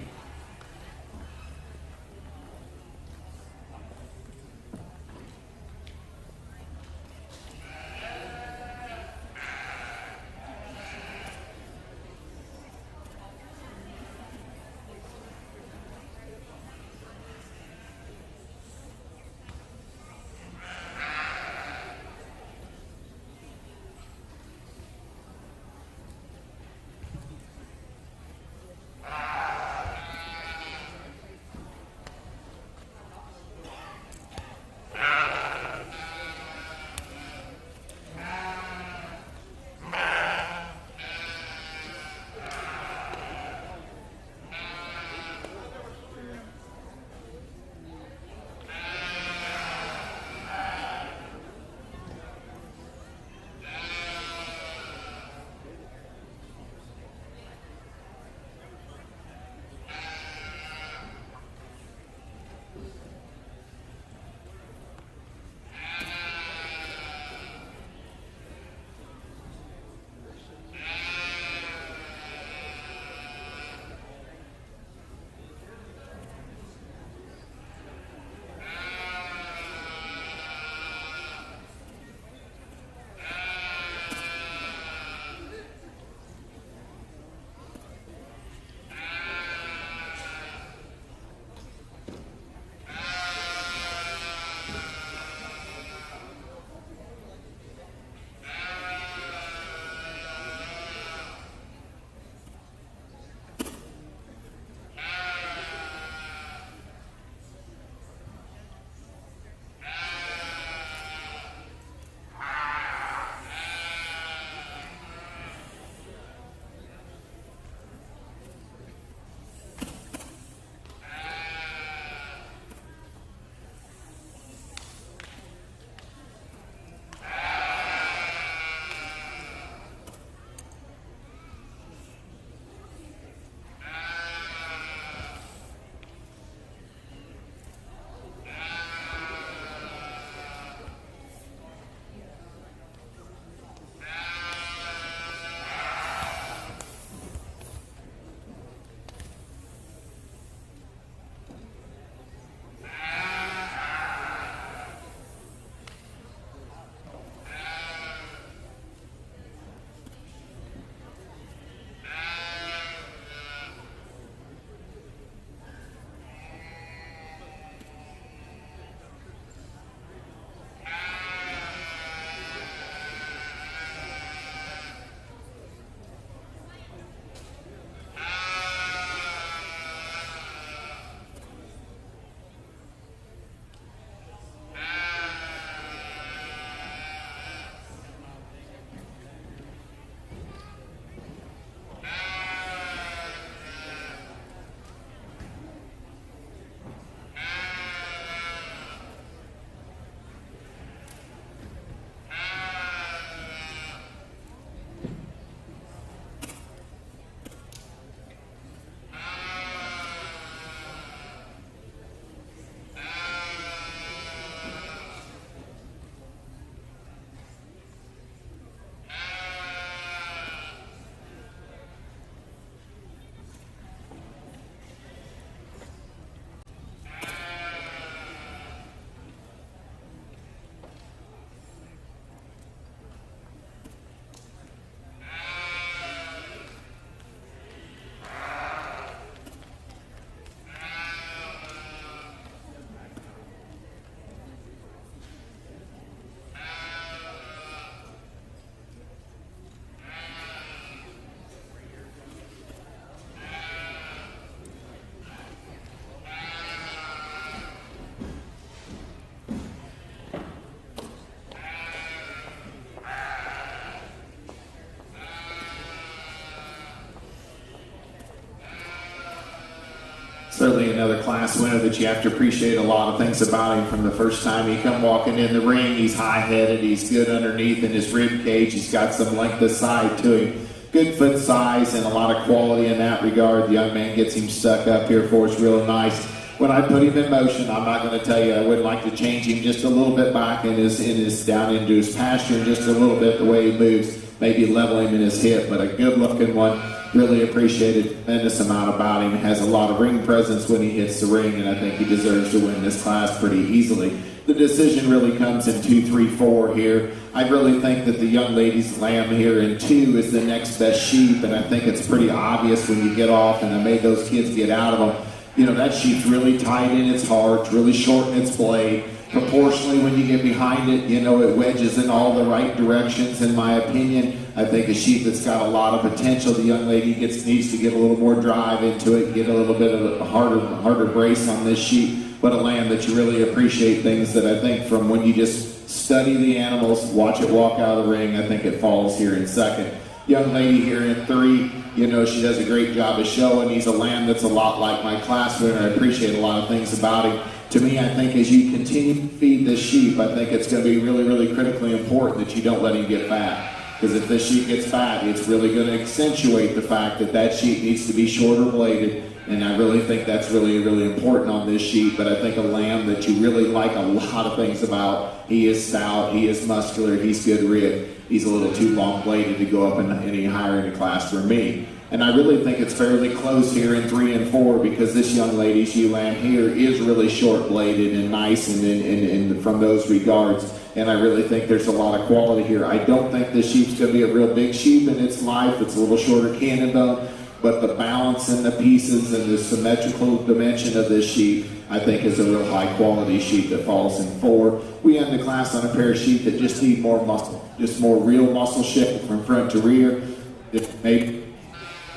Certainly another class winner that you have to appreciate a lot of things about him from the first time he come walking in the ring. He's high-headed, he's good underneath in his rib cage, he's got some length of side to him. Good foot size and a lot of quality in that regard. The young man gets him stuck up here for us real nice. When I put him in motion, I'm not going to tell you, I would like to change him just a little bit back in his down into his pasture, just a little bit the way he moves, maybe level him in his hip, but a good-looking one. Really appreciated a tremendous amount about him. Has a lot of ring presence when he hits the ring, and I think he deserves to win this class pretty easily. The decision really comes in 2, 3, 4 here. I really think that the young lady's lamb here in 2 is the next best sheep, and I think it's pretty obvious when you get off and I made those kids get out of them. You know, that sheep's really tight in its heart, really short in its blade. Proportionally, when you get behind it, you know, it wedges in all the right directions, in my opinion. I think a sheep that's got a lot of potential. The young lady needs to get a little more drive into it, get a little bit of a harder brace on this sheep, but a lamb that you really appreciate. Things that I think from when you just study the animals, watch it walk out of the ring, I think it falls here in 2nd. Young lady here in 3, you know, she does a great job of showing. He's a lamb that's a lot like my class winner. I appreciate a lot of things about him. To me, I think as you continue to feed this sheep, I think it's going to be really, really critically important that you don't let him get fat. Because if this sheep gets fat, it's really going to accentuate the fact that that sheep needs to be shorter bladed. And I really think that's really, really important on this sheep. But I think a lamb that you really like a lot of things about. He is stout, he is muscular, he's good rib. He's a little too long bladed to go up any higher in the class for me. And I really think it's fairly close here in 3 and 4 because this young lady's ewe lamb here is really short bladed and nice and from those regards. And I really think there's a lot of quality here. I don't think this sheep's going to be a real big sheep in its life. It's a little shorter cannon bone, but the balance in the pieces and the symmetrical dimension of this sheep, I think, is a real high quality sheep that falls in 4. We end the class on a pair of sheep that just need more muscle, just more real muscle shift from front to rear.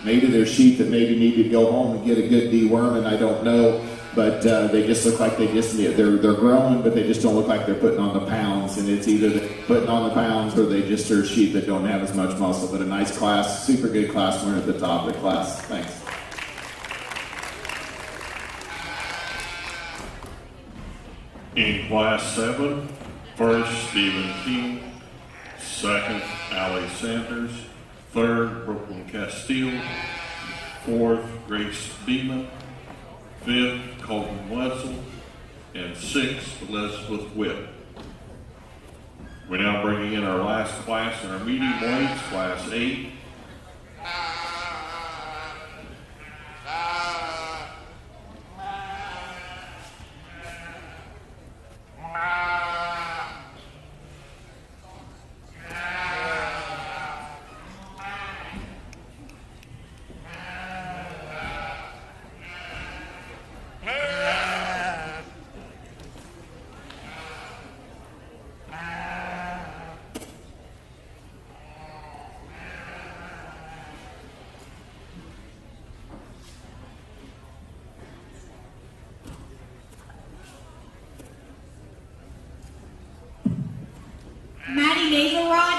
Maybe they're sheep that maybe need to go home and get a good deworming, I don't know. But they just look like they're growing, but they just don't look like they're putting on the pounds. And it's either they're putting on the pounds or they just are sheep that don't have as much muscle. But a nice class, super good class winner at the top of the class. Thanks. In Class 7, first, Stephen King. Second, Allie Sanders. Third, Brooklyn Castile. Fourth, Grace Beeman. Fifth, Colton Wetzel. And sixth, Elizabeth Whip. We're now bringing in our last class in our medium weights, Class 8.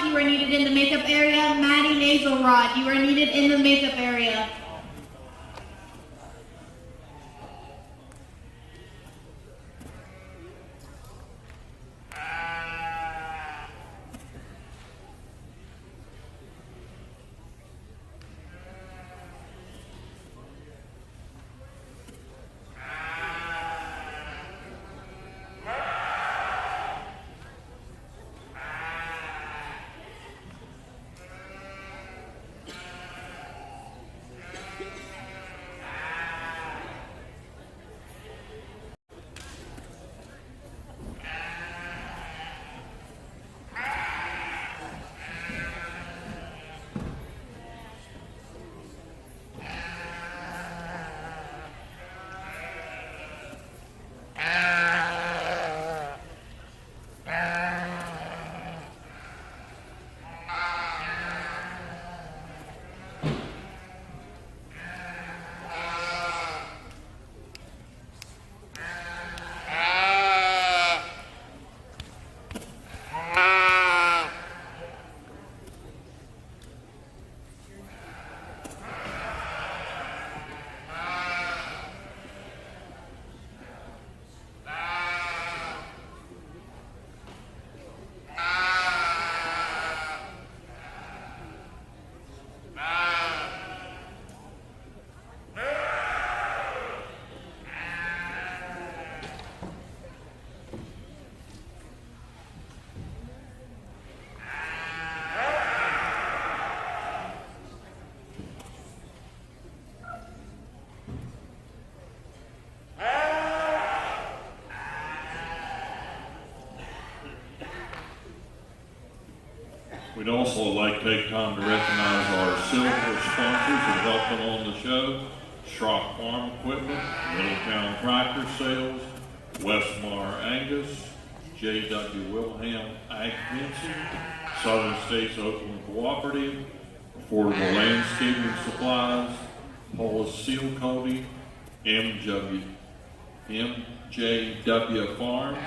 You are needed in the makeup area. Maddie Nasalrod, you are needed in the makeup area. We'd also like to take time to recognize our silver sponsors who helping on the show: Schrock Farm Equipment, Middletown Tractor Sales, Westmar Angus, J.W. Wilhelm Ag Fencing, Southern States Oakland Cooperative, Affordable Landscaping Supplies, Paulus Seal Coating, MJW Farms,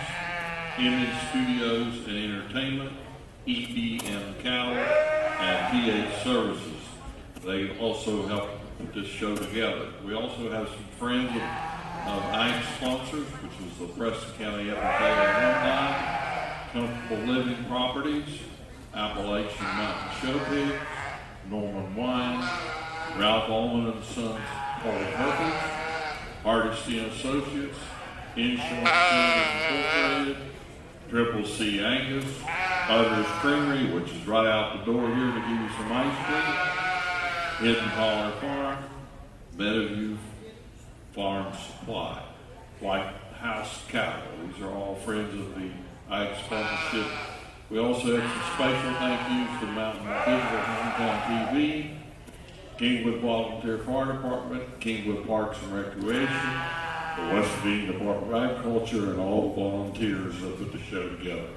Image Studios and Entertainment, EBM Cattle, and PH Services. They also help put this show together. We also have some friends of ag sponsors, which is the Preston County Appalachian, Comfortable Living Properties, Appalachian Mountain Show Pigs, Norman Wine, Ralph Allman and Sons, Paul Perkins, Hardesty and Associates, Insurance Incorporated, Triple C Angus, Others Creamery, which is right out the door here to give you some ice cream, Hidden Collar Farm, Meadowview Farm Supply, White House Cattle. These are all friends of the ag sponsorship. We also have some special thank yous to Mountain Digital Hometown TV, Kingwood Volunteer Fire Department, Kingwood Parks and Recreation, the West Virginia Department of Agriculture, and all the volunteers that put the show together.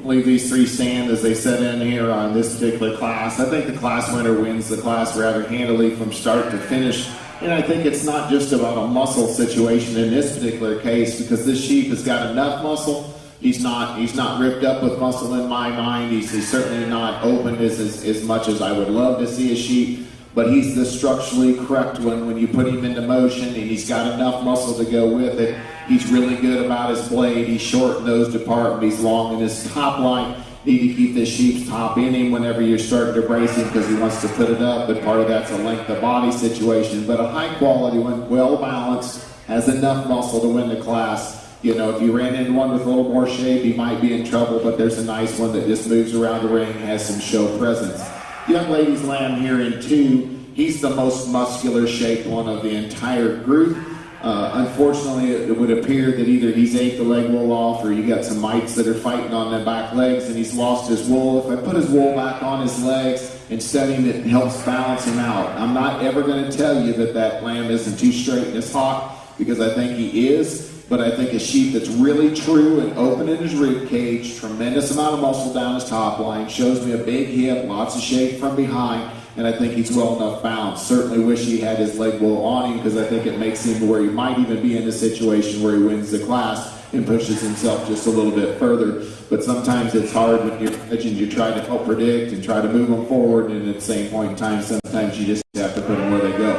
Leave these three stand as they set in here on this particular class. I think the class winner wins the class rather handily from start to finish. And I think it's not just about a muscle situation in this particular case, because this sheep has got enough muscle. He's not ripped up with muscle in my mind. He's certainly not opened as much as I would love to see a sheep. But he's the structurally correct one when you put him into motion, and he's got enough muscle to go with it. He's really good about his blade. He's short in those departments. He's long in his top line. Need to keep this sheep's top in him whenever you're starting to brace him because he wants to put it up, but part of that's a length of body situation. But a high quality one, well balanced, has enough muscle to win the class. You know, if you ran into one with a little more shape, he might be in trouble, but there's a nice one that just moves around the ring, has some show presence. Young lady's lamb here in 2. He's the most muscular shaped one of the entire group. Unfortunately, it would appear that either he's ate the leg wool off or you got some mites that are fighting on the back legs and he's lost his wool. If I put his wool back on his legs and set him, it helps balance him out. I'm not ever going to tell you that lamb isn't too straight in his hock, because I think he is. But I think a sheep that's really true and open in his rib cage, tremendous amount of muscle down his top line, shows me a big hip, lots of shape from behind, and I think he's well enough balanced. Certainly wish he had his leg wool on him, because I think it makes him to where he might even be in a situation where he wins the class and pushes himself just a little bit further. But sometimes it's hard when you're judging. You try to help predict and try to move them forward, and at the same point in time, sometimes you just have to put them where they go.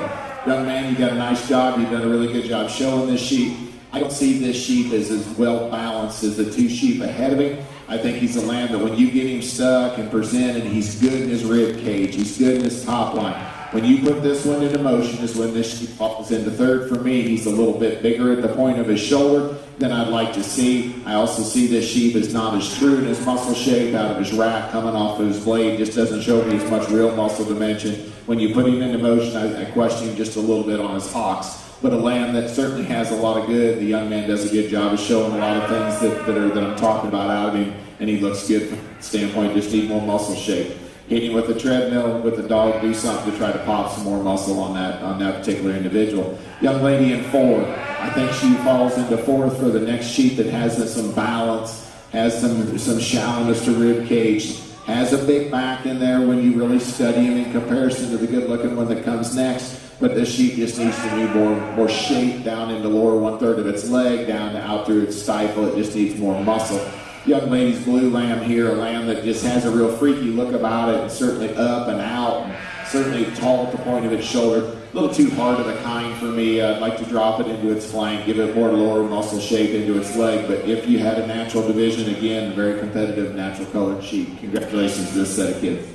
Young man, you got a nice job. You've done a really good job showing this sheep. I don't see this sheep as well balanced as the 2 sheep ahead of him. I think he's a lamb that when you get him stuck and presented, he's good in his rib cage. He's good in his top line. When you put this one into motion is when this sheep falls into third for me. He's a little bit bigger at the point of his shoulder than I'd like to see. I also see this sheep is not as true in his muscle shape out of his rack coming off of his blade. Just doesn't show me as much real muscle dimension. When you put him into motion, I question him just a little bit on his hocks. But a lamb that certainly has a lot of good. The young man does a good job of showing a lot of things that I'm talking about out of him, and he looks good from the standpoint, just need more muscle shape. Hitting with a treadmill, with the dog, do something to try to pop some more muscle on that particular individual. Young lady in 4, I think she falls into 4th for the next sheep that has some balance, has some shallowness to rib cage, has a big back in there when you really study him in comparison to the good-looking one that comes next. But this sheep just needs to need more shape down in the lower 1/3 of its leg, down to out through its stifle. It just needs more muscle. Young lady's blue lamb here, a lamb that just has a real freaky look about it, and certainly up and out, and Certainly tall at the point of its shoulder. A little too hard of the kind for me. I'd like to drop it into its flank, give it more lower muscle shape into its leg. But if you had a natural division, again, very competitive natural colored sheep. Congratulations to this set of kids.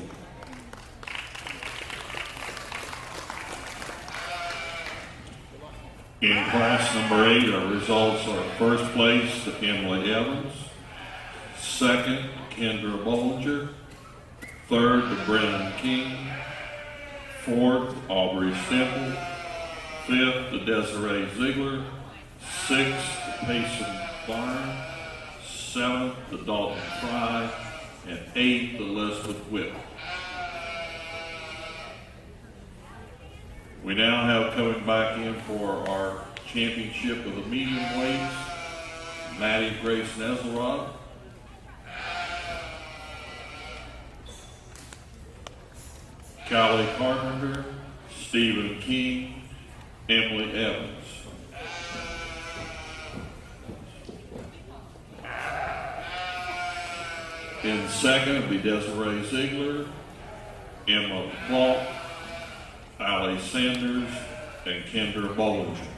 In class number 8, our results are first place to Emily Evans, second, Kendra Bollinger, third to Brennan King, fourth, Aubrey Stemple, fifth to Desiree Ziegler, sixth to Payson Barn, seventh to Dalton Fry, and eighth to Elizabeth Whip. We now have coming back in for our championship of the medium weights, Maddie Grace Neselrod, Callie Carpenter, Stephen King, Emily Evans. In second would be Desiree Ziegler, Emma Clark, Allie Sanders, and Kendra Bollinger.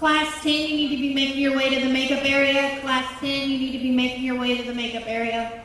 Class 10, you need to be making your way to the makeup area. Class 10, you need to be making your way to the makeup area.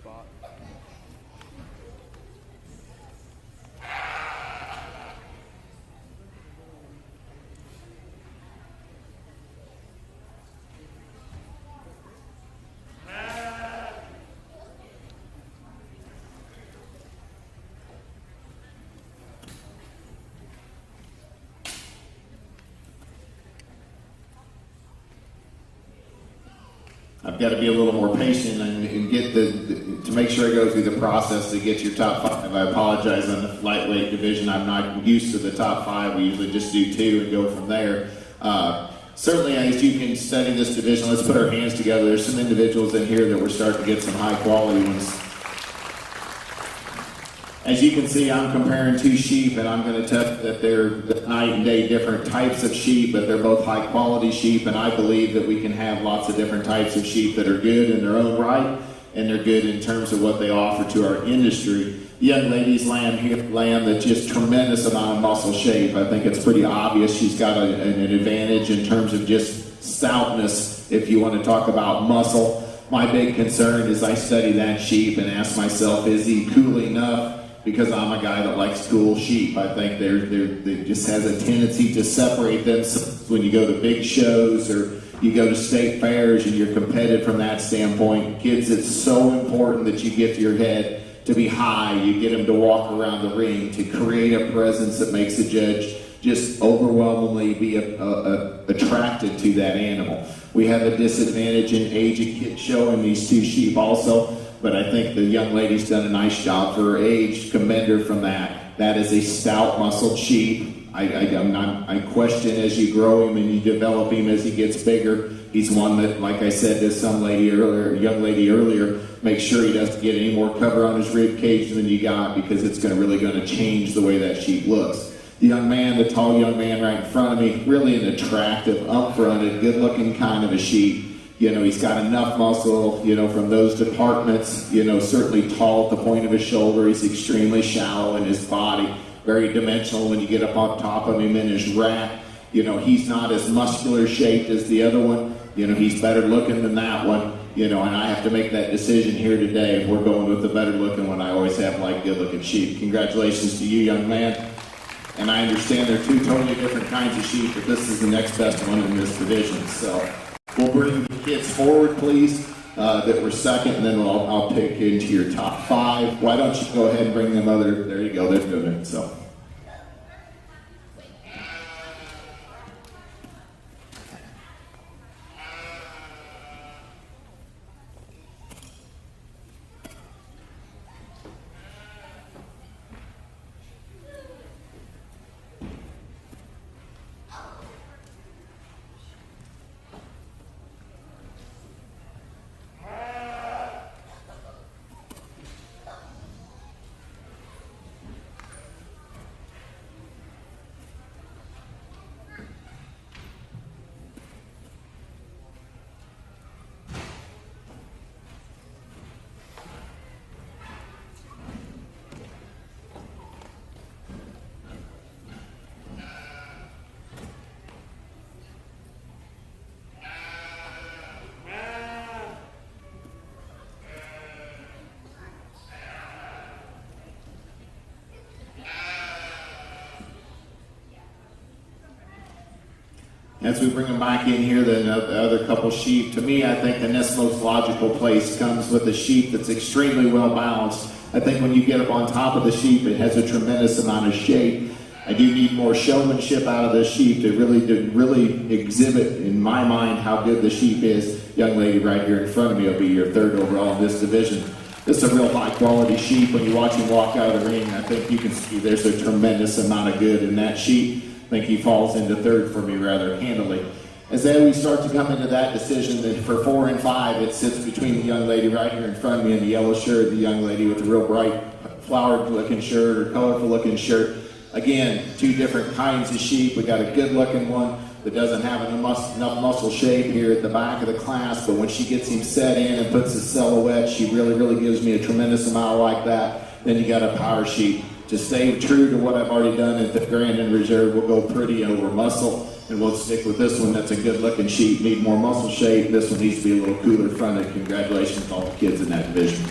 spot. I've got to be a little more patient and get to make sure I go through the process to get your top 5. I apologize on the lightweight division. I'm not used to the top 5. We usually just do 2 and go from there. Certainly, as you can study this division, let's put our hands together. There's some individuals in here that we're starting to get some high quality ones. As you can see, I'm comparing 2 sheep, and I'm going to tell you that they're night and day different types of sheep, but they're both high quality sheep, and I believe that we can have lots of different types of sheep that are good in their own right, and they're good in terms of what they offer to our industry. The young lady's lamb here, lamb that's just tremendous amount of muscle shape. I think it's pretty obvious she's got an advantage in terms of just stoutness, if you want to talk about muscle. My big concern is I study that sheep and ask myself, is he cool enough? Because I'm a guy that likes cool sheep. I think they just has a tendency to separate themselves when you go to big shows or you go to state fairs and you're competitive from that standpoint. Kids, it's so important that you get your head to be high. You get them to walk around the ring, to create a presence that makes the judge just overwhelmingly be attracted to that animal. We have a disadvantage in age of kids showing these 2 sheep also. But I think the young lady's done a nice job for her age. Commend her from that. That is a stout, muscled sheep. I question as you grow him and you develop him as he gets bigger. He's one that, like I said to young lady earlier, make sure he doesn't get any more cover on his rib cage than you got, because it's really going to change the way that sheep looks. The young man, the tall young man right in front of me, really an attractive, up-fronted, good-looking kind of a sheep. You know, he's got enough muscle, you know, from those departments, you know, certainly tall at the point of his shoulder. He's extremely shallow in his body, very dimensional when you get up on top of him in his rack. You know, he's not as muscular shaped as the other one. You know, he's better looking than that one. You know, and I have to make that decision here today. If we're going with the better looking one, I always have like good looking sheep. Congratulations to you, young man. And I understand they're 2 totally different kinds of sheep, but this is the next best one in this division. So we'll bring the kids forward, please, that were second, and then I'll pick into your top 5. Why don't you go ahead and bring them there you go, they're doing it, so. As we bring them back in here, the other couple sheep, to me, I think the next most logical place comes with a sheep that's extremely well balanced. I think when you get up on top of the sheep, it has a tremendous amount of shape. I do need more showmanship out of this sheep to really exhibit, in my mind, how good the sheep is. Young lady right here in front of me will be your 3rd overall in this division. This is a real high quality sheep. When you watch him walk out of the ring, I think you can see there's a tremendous amount of good in that sheep. I think he falls into 3rd for me rather handily. As we start to come into that decision, that for 4 and 5, it sits between the young lady right here in front of me in the yellow shirt, the young lady with the real bright flowered looking shirt or colorful looking shirt. Again, 2 different kinds of sheep. We got a good looking one that doesn't have enough muscle shape here at the back of the class, but when she gets him set in and puts his silhouette, she really gives me a tremendous amount like that. Then you got a power sheep. To stay true to what I've already done at the Grand and Reserve, we'll go pretty over muscle, and we'll stick with this one. That's a good looking sheep, need more muscle shape. This one needs to be a little cooler fronted. Congratulations to all the kids in that division.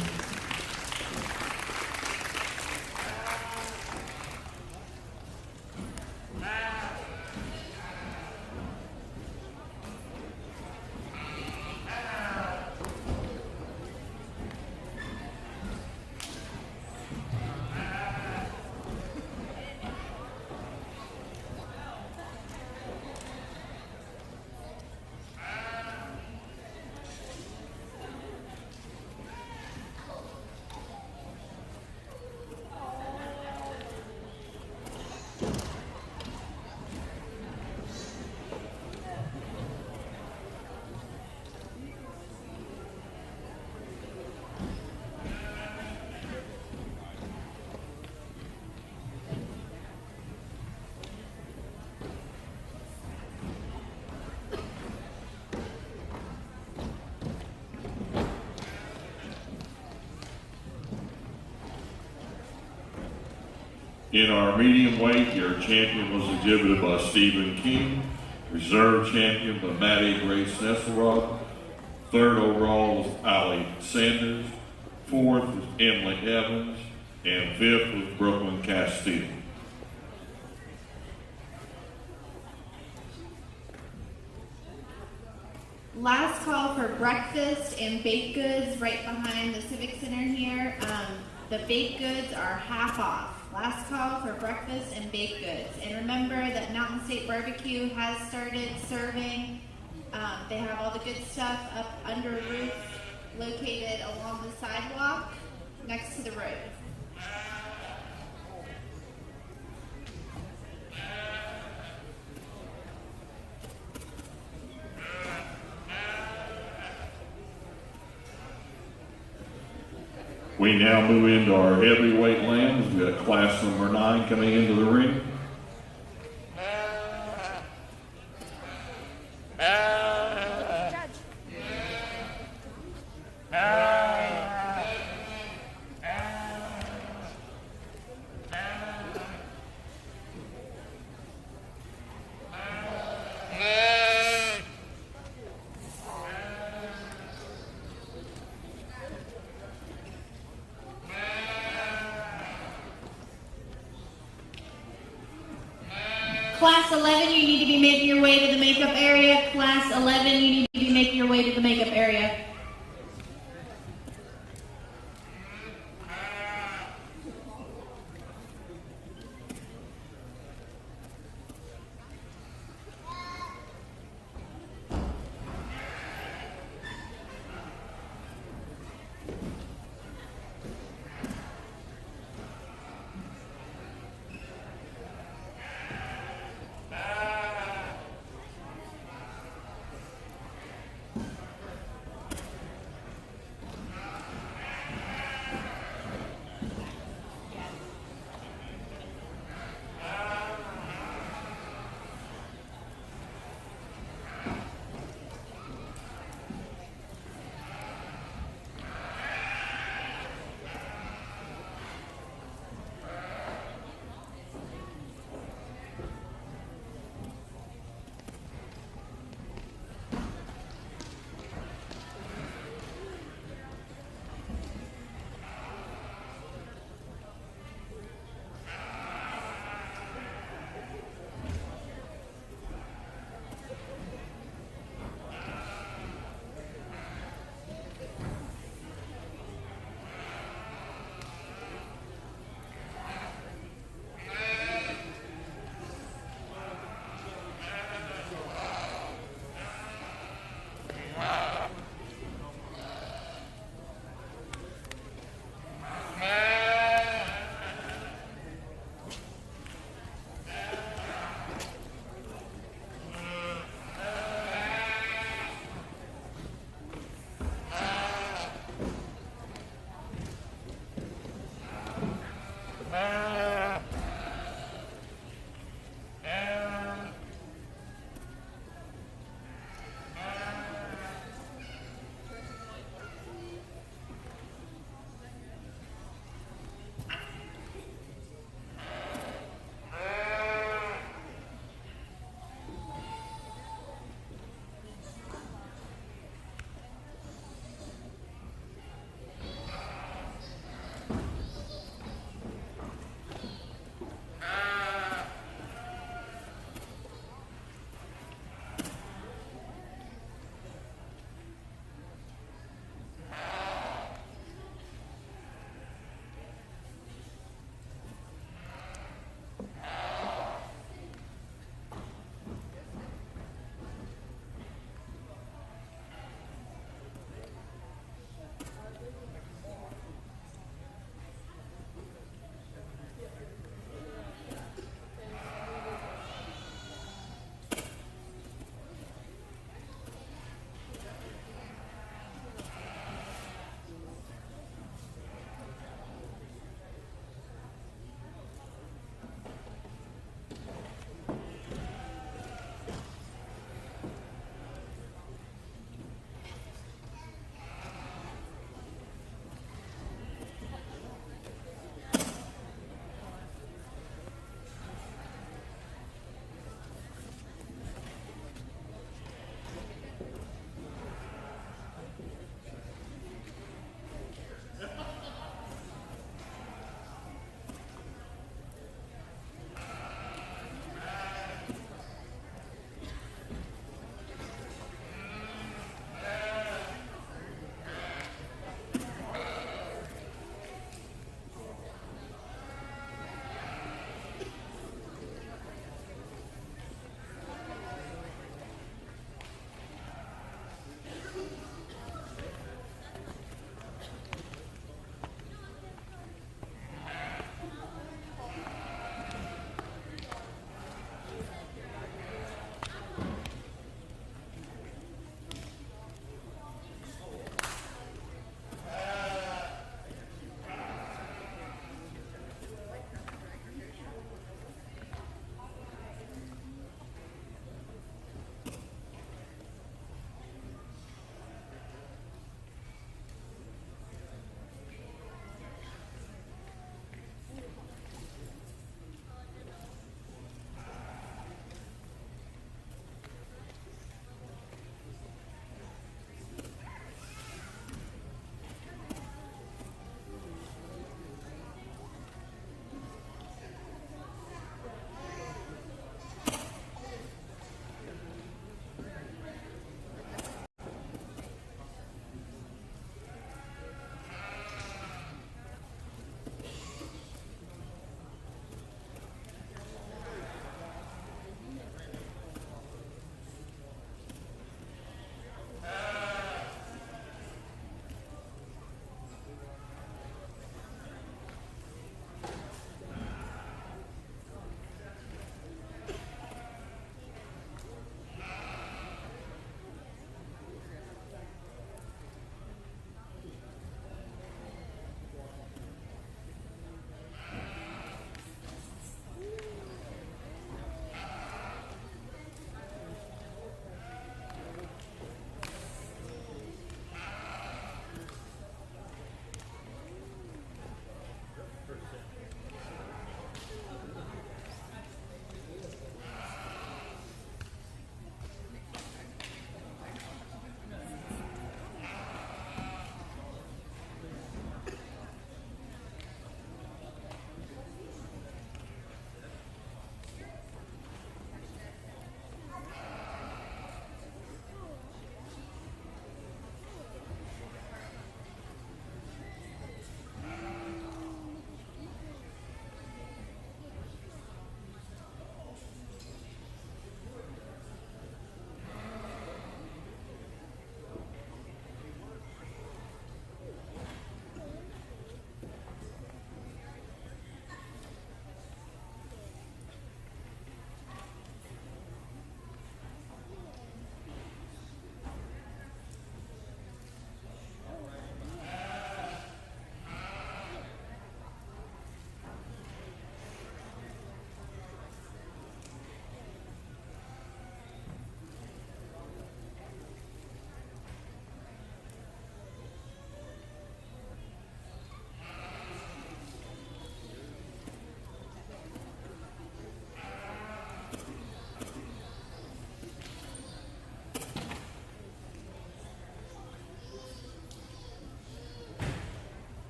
In our medium weight, your champion was exhibited by Stephen King, reserve champion by Maddie Grace Nesselrod, third overall was Allie Sanders, fourth was Emily Evans, and fifth was Brooklyn Castile. Last call for breakfast and baked goods right behind the Civic Center here. The baked goods are half off. Last call for breakfast and baked goods. And remember that Mountain State Barbecue has started serving. They have all the good stuff up under a roof located along the sidewalk next to the road. We now move into our heavyweight lambs. We got class number 9 coming into the ring. Class 11, you need to be making your way to the makeup area. Class 11, you need to be making your way to the makeup area.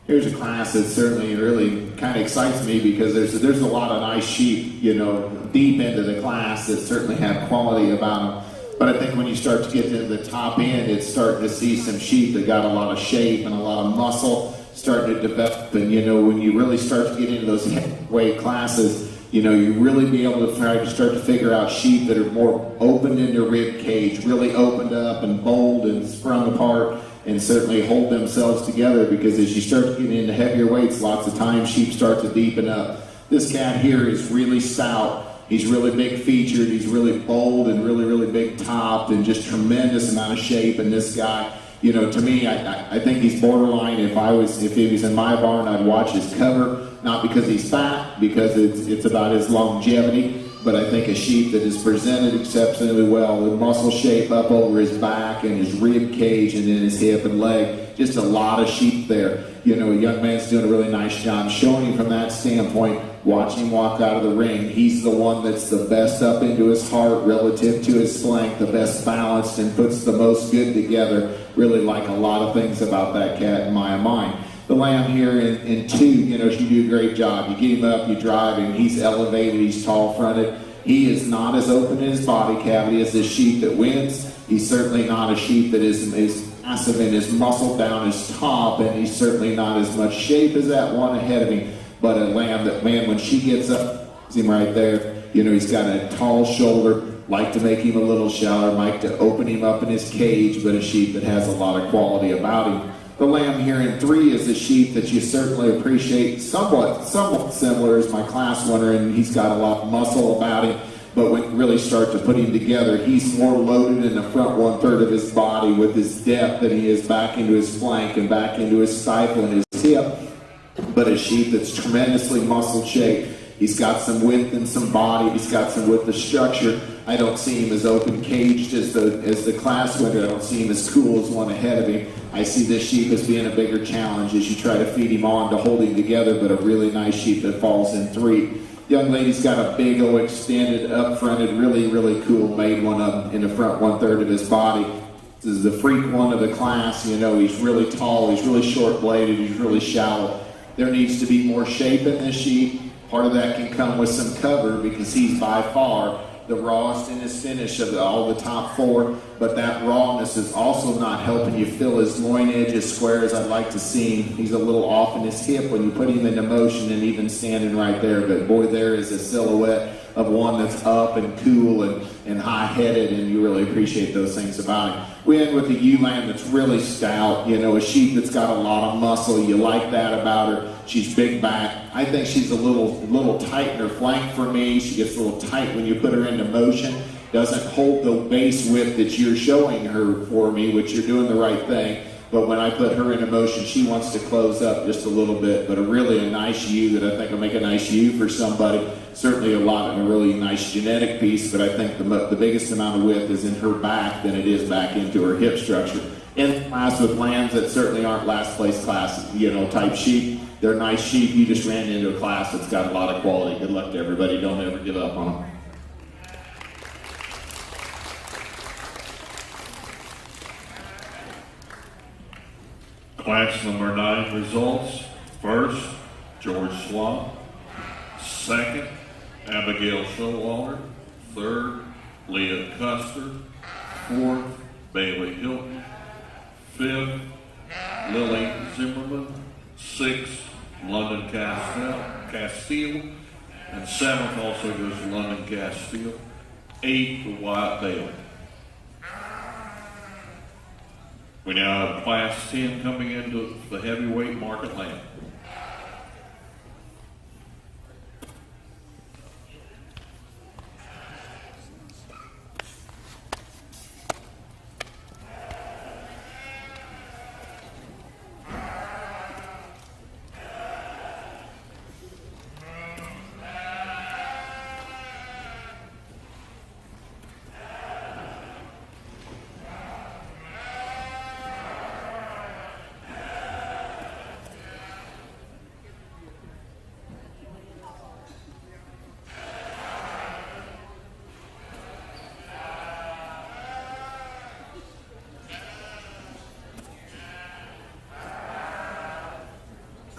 Here's a class that certainly really kind of excites me because there's a lot of nice sheep, you know, deep into the class that certainly have quality about them. But I think when you start to get to the top end, it's starting to see some sheep that got a lot of shape and a lot of muscle starting to develop. And, you know, when you really start to get into those weight classes, you know, you really be able to try to start to figure out sheep that are more opened in their rib cage, really opened up and bold and sprung apart, and certainly hold themselves together, because as you start to get into heavier weights, lots of times sheep start to deepen up. This cat here is really stout. He's really big featured. He's really bold and really, really big topped and just tremendous amount of shape. And this guy, you know, to me, I think he's borderline. If he was in my barn, I'd watch his cover, not because he's fat, because it's about his longevity. But I think a sheep that is presented exceptionally well, with muscle shape up over his back and his rib cage and in his hip and leg, just a lot of sheep there. You know, a young man's doing a really nice job showing him from that standpoint. Watch him walk out of the ring. He's the one that's the best up into his heart relative to his flank, the best balanced, and puts the most good together. Really like a lot of things about that cat in my mind. The lamb here in 2, you know, she do a great job. You get him up, you drive him, he's elevated, he's tall fronted. He is not as open in his body cavity as this sheep that wins. He's certainly not a sheep that is massive in his muscle down his top, and he's certainly not as much shape as that one ahead of him. But a lamb that, man, when she gets up, see him right there, you know, he's got a tall shoulder, like to make him a little shallower, like to open him up in his cage, but a sheep that has a lot of quality about him. The lamb here in 3 is a sheep that you certainly appreciate, somewhat similar as my class winner, and he's got a lot of muscle about him. But when you really start to put him together, he's more loaded in the front 1/3 of his body with his depth than he is back into his flank and back into his stifle and his hip. But a sheep that's tremendously muscle shaped. He's got some width and some body. He's got some width of structure. I don't see him as open caged as the class winner. I don't see him as cool as one ahead of him. I see this sheep as being a bigger challenge as you try to feed him on to hold him together, but a really nice sheep that falls in 3. Young lady's got a big old extended up fronted, really, really cool made one up in the front 1/3 of his body. This is the freak one of the class. You know, he's really tall, he's really short bladed, he's really shallow. There needs to be more shape in this sheep. Part of that can come with some cover, because he's by far the rawest in his finish of all the top 4, but that rawness is also not helping you fill his loin edge as square as I'd like to see him. He's a little off in his hip when you put him into motion, and even standing right there, but boy, there is a silhouette of one that's up and cool and high-headed, and you really appreciate those things about him. We end with a ewe lamb that's really stout, you know, a sheep that's got a lot of muscle. You like that about her. She's big back. I think she's a little tight in her flank for me. She gets a little tight when you put her into motion. Doesn't hold the base width that you're showing her for me, which you're doing the right thing. But when I put her into motion, she wants to close up just a little bit. But a nice ewe that I think will make a nice ewe for somebody. Certainly a lot of a really nice genetic piece, but I think the biggest amount of width is in her back than it is back into her hip structure. In class with lambs that certainly aren't last place class, you know, type sheep. They're nice sheep. You just ran into a class that's got a lot of quality. Good luck to everybody. Don't ever give up on them. Class number 9 results. First, George Slaught. Second, Abigail Showalter. Third, Leah Custer. Fourth, Bailey Hilton. Fifth, Lily Zimmerman. Sixth, London Castile. And 7th also goes to London Castile. 8th, Wyatt Bailey. We now have Class 10 coming into the heavyweight market lamb.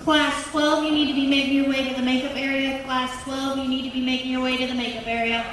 Class 12, you need to be making your way to the makeup area. Class 12, you need to be making your way to the makeup area.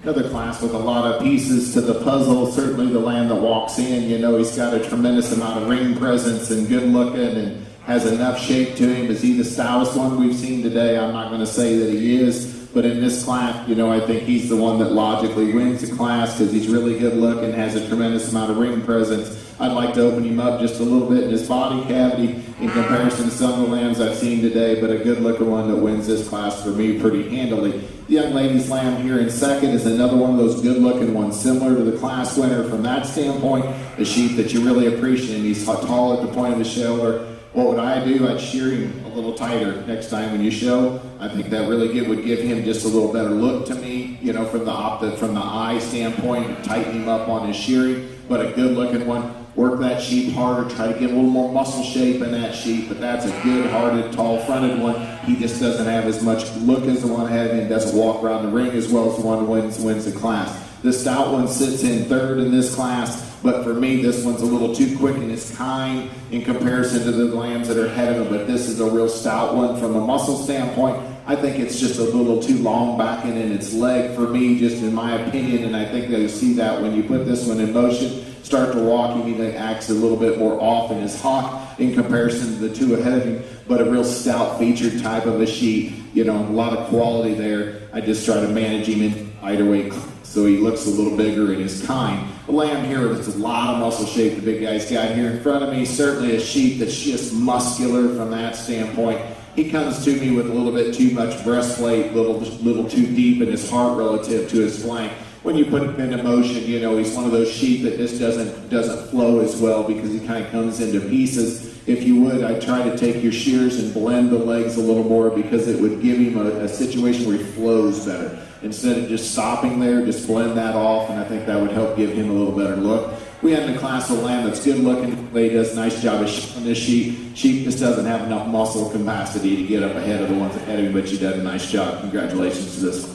Another class with a lot of pieces to the puzzle. Certainly the Lamb that walks in, you know, he's got a tremendous amount of ring presence and good looking and has enough shape to him. Is he the stoutest one we've seen today? I'm not going to say that he is, but in this class, you know, I think he's the one that logically wins the class because he's really good looking, has a tremendous amount of ring presence. I'd like to open him up just a little bit in his body cavity in comparison to some of the lambs I've seen today, but a good looking one that wins this class for me pretty handily. The young lady's lamb here in second is another one of those good looking ones, similar to the class winner from that standpoint. a sheep that you really appreciate, and he's tall at the point of the shoulder. What would I do? I'd shear him a little tighter next time when you show. I think that really would give him just a little better look to me, you know, from the eye standpoint, tighten him up on his shearing, but a good looking one. Work that sheep harder, try to get a little more muscle shape in that sheep, but that's a good-hearted, tall-fronted one. He just doesn't have as much look as the one ahead of him, doesn't walk around the ring as well as the one who wins the class. The stout one sits in third in this class, but for me, this one's a little too quick and it's kind in comparison to the lambs that are ahead of him, but this is a real stout one from a muscle standpoint. I think it's just a little too long back in its leg for me, just in my opinion, and I think that you see that when you put this one in motion, start to walk, he acts a little bit more off in his hock in comparison to the two ahead of him, but a real stout featured type of a sheep, you know, a lot of quality there. I just try to manage him in either way so he looks a little bigger and is kind. The lamb here, that's a lot of muscle shape the big guy's got here in front of me. Certainly a sheep that's just muscular from that standpoint. He comes to me with a little bit too much breastplate, little too deep in his heart relative to his flank. When you put him into motion, you know, he's one of those sheep that just doesn't flow as well because he kind of comes into pieces. If you would, I'd try to take your shears and blend the legs a little more because it would give him a situation where he flows better. Instead of just stopping there, just blend that off, and I think that would help give him a little better look. We had a class of lamb that's good looking. He does a nice job of showing this sheep. Sheep just doesn't have enough muscle capacity to get up ahead of the ones ahead of him, but she did a nice job. Congratulations to this class.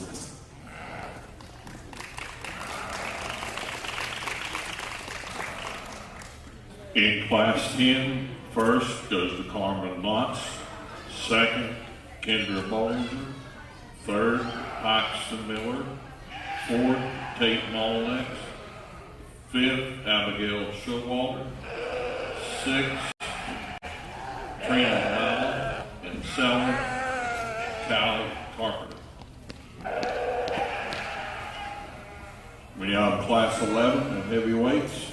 In Class 10, first goes to Carmen Motts, second, Kendra Bollinger, third, Paxton Miller, fourth, Tate Mollex, fifth, Abigail Showalter, sixth, Trina Lalla, and seventh, Callie Carpenter. We now have Class 11 of heavyweights.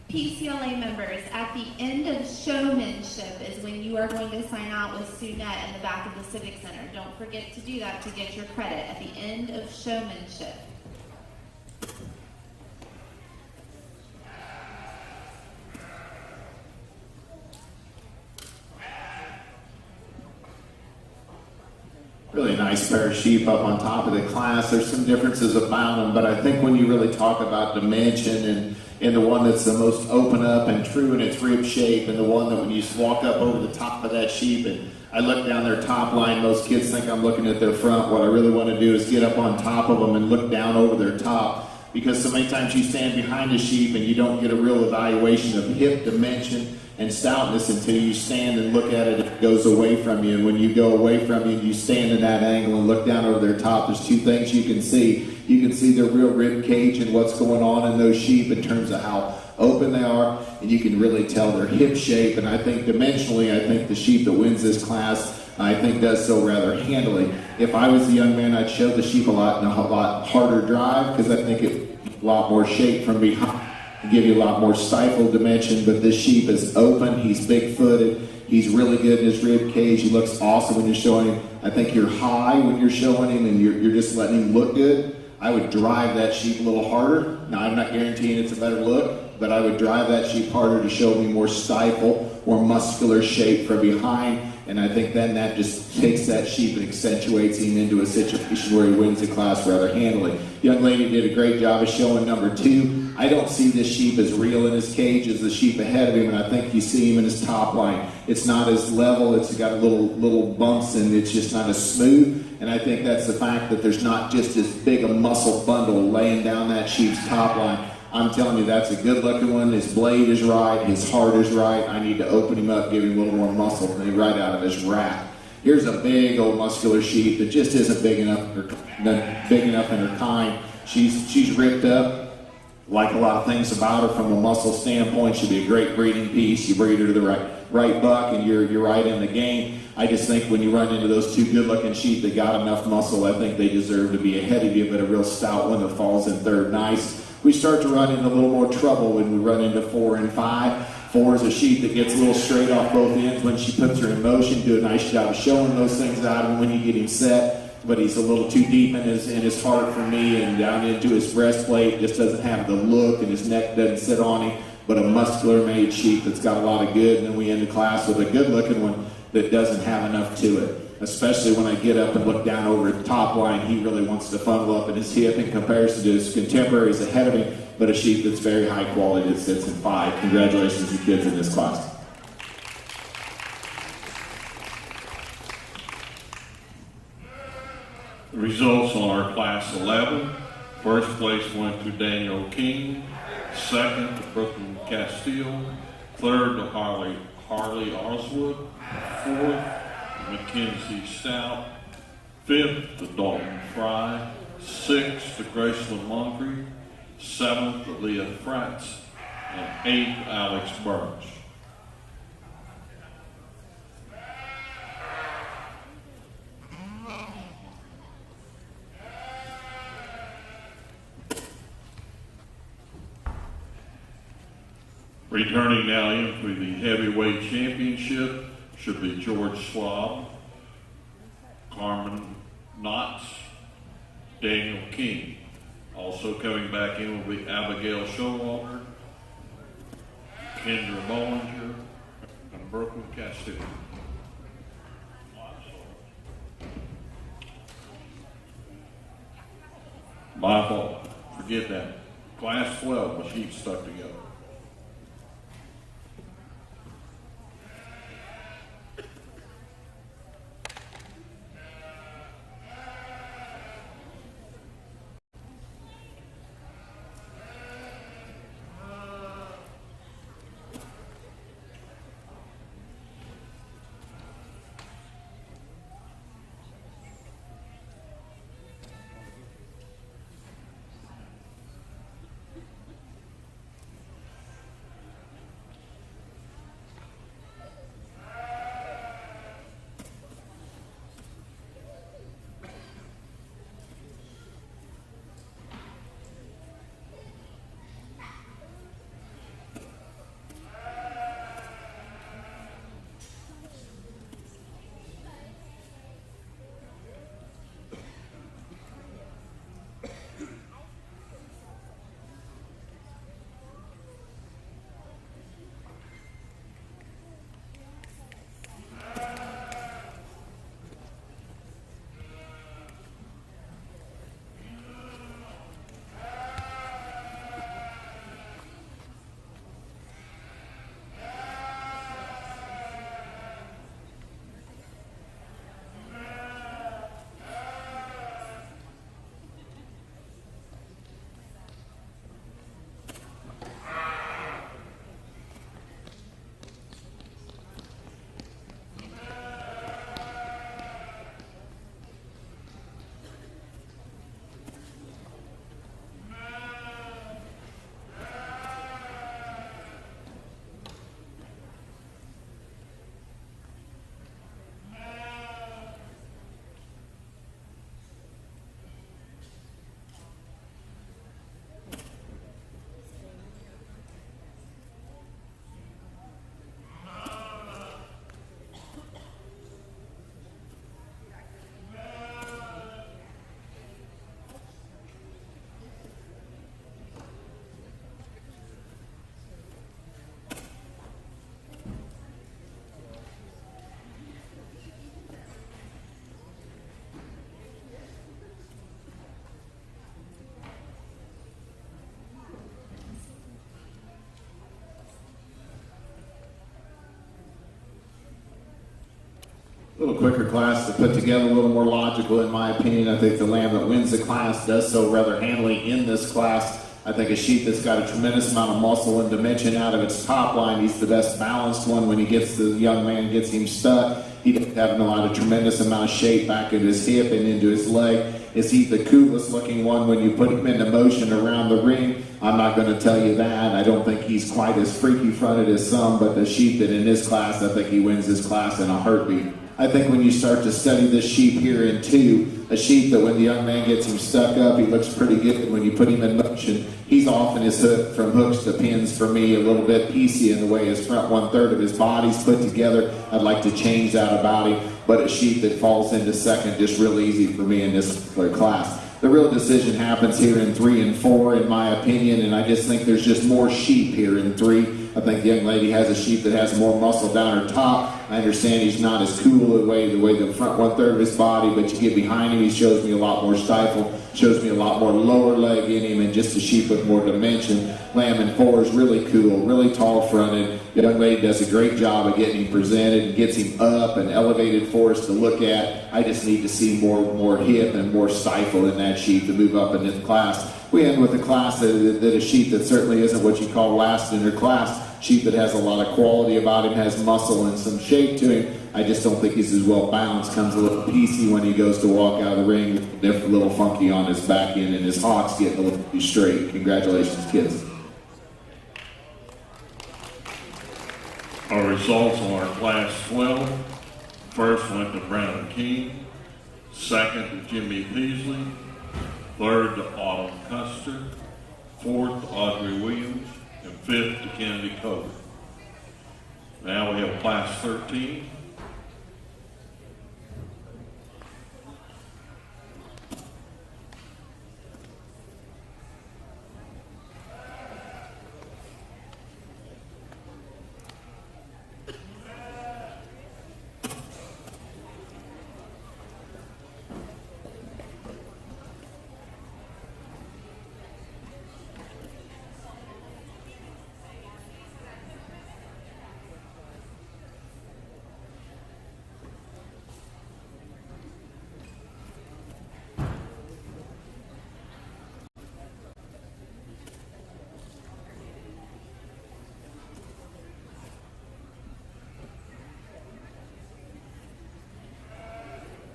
PCLA members, at the end of showmanship is when you are going to sign out with Sunette in the back of the Civic Center. Don't forget to do that to get your credit at the end of showmanship. Really nice pair of sheep up on top of the class. There's some differences about them, but I think when you really talk about dimension and the one that's the most open up and true in its rib shape, and the one that when you walk up over the top of that sheep and I look down their top line, most kids think I'm looking at their front. What I really want to do is get up on top of them and look down over their top, because so many times you stand behind a sheep and you don't get a real evaluation of hip dimension and stoutness until you stand and look at it. It goes away from you, and when you go away from you and you stand in that angle and look down over their top, there's two things you can see. You can see the real rib cage and what's going on in those sheep in terms of how open they are, and you can really tell their hip shape. And I think dimensionally, I think the sheep that wins this class, I think does so rather handily. If I was a young man, I'd show the sheep a lot harder drive, because I think it's a lot more shape from behind, give you a lot more stifle dimension. But this sheep is open, he's big-footed, he's really good in his rib cage, he looks awesome when you're showing him. I think you're high when you're showing him and you're just letting him look good. I would drive that sheep a little harder. Now, I'm not guaranteeing it's a better look, but I would drive that sheep harder to show me more stifle, more muscular shape from behind. And I think then that just takes that sheep and accentuates him into a situation where he wins the class rather handily. Young lady did a great job of showing number 2. I don't see this sheep as real in his cage as the sheep ahead of him, and I think you see him in his top line. It's not as level, it's got little bumps, and it's just not as smooth. And I think that's the fact that there's not just as big a muscle bundle laying down that sheep's top line. I'm telling you, that's a good looking one. His blade is right, his heart is right. I need to open him up, give him a little more muscle right out of his rack. Here's a big old muscular sheep that just isn't big enough in her kind. She's ripped up. Like a lot of things about her from a muscle standpoint, she'd be a great breeding piece. You breed her to the right buck, and you're right in the game. I just think when you run into those two good-looking sheep that got enough muscle, I think they deserve to be ahead of you, but a real stout one that falls in third nice. We start to run into a little more trouble when we run into 4 and 5. 4 is a sheep that gets a little straight off both ends when she puts her in motion. Do a nice job of showing those things out of him when you get him set. But he's a little too deep in his heart for me, and down into his breastplate, just doesn't have the look, and his neck doesn't sit on him. But a muscular made sheep that's got a lot of good, and then we end the class with a good looking one that doesn't have enough to it. Especially when I get up and look down over his top line, he really wants to funnel up in his hip in comparison to his contemporaries ahead of him, but a sheep that's very high quality that sits in 5. Congratulations to kids in this class. The results on our class 11. First place went to Daniel King. Second to Brooklyn Castile. Third to Harley Oswood. Fourth, Mackenzie Stout. Fifth to Dalton Fry. Sixth to Graceland Moncrief. Seventh to Leah Fratz. And eighth, Alex Burns. Returning now into the heavyweight championship should be George Schwab, Carmen Knotts, Daniel King. Also coming back in will be Abigail Showalter, Kendra Bollinger, and Brooklyn Castile. My fault. Forget that. Class 12, my sheep stuck together. A little quicker class to put together, a little more logical in my opinion. I think the lamb that wins the class does so rather handily in this class. I think a sheep that's got a tremendous amount of muscle and dimension out of its top line. He's the best balanced one when he gets the young man, gets him stuck. He doesn't have a tremendous amount of shape back in his hip and into his leg. Is he the coolest looking one when you put him into motion around the ring? I'm not going to tell you that. I don't think he's quite as freaky fronted as some, but the sheep that in this class, I think he wins this class in a heartbeat. I think when you start to study this sheep here in 2, a sheep that when the young man gets him stuck up, he looks pretty good. When you put him in motion, he's often his hook from hooks to pins for me, a little bit piecey in the way his front 1/3 of his body's put together. I'd like to change that about him, but a sheep that falls into second just real easy for me in this particular class. The real decision happens here in 3 and 4, in my opinion, and I just think there's just more sheep here in 3. I think the young lady has a sheep that has more muscle down her top. I understand he's not as cool the way the front 1/3 of his body, but you get behind him, he shows me a lot more stifle, shows me a lot more lower leg in him, and just a sheep with more dimension. Lamb in 4 is really cool, really tall fronted. The young lady does a great job of getting him presented and gets him up and elevated for us to look at. I just need to see more hip and more stifle in that sheep to move up in this class. We end with a class that a sheep that certainly isn't what you call last in her class. Sheep that has a lot of quality about him, has muscle and some shape to him. I just don't think he's as well balanced. Comes a little piecey when he goes to walk out of the ring. A little funky on his back end, and his hocks getting a little too straight. Congratulations, kids. Our results are Class 12. First went to Brandon King. Second to Jimmy Peasley. Third to Autumn Custer. Fourth to Audrey Williams. And fifth to Kennedy Coker. Now we have Class 13.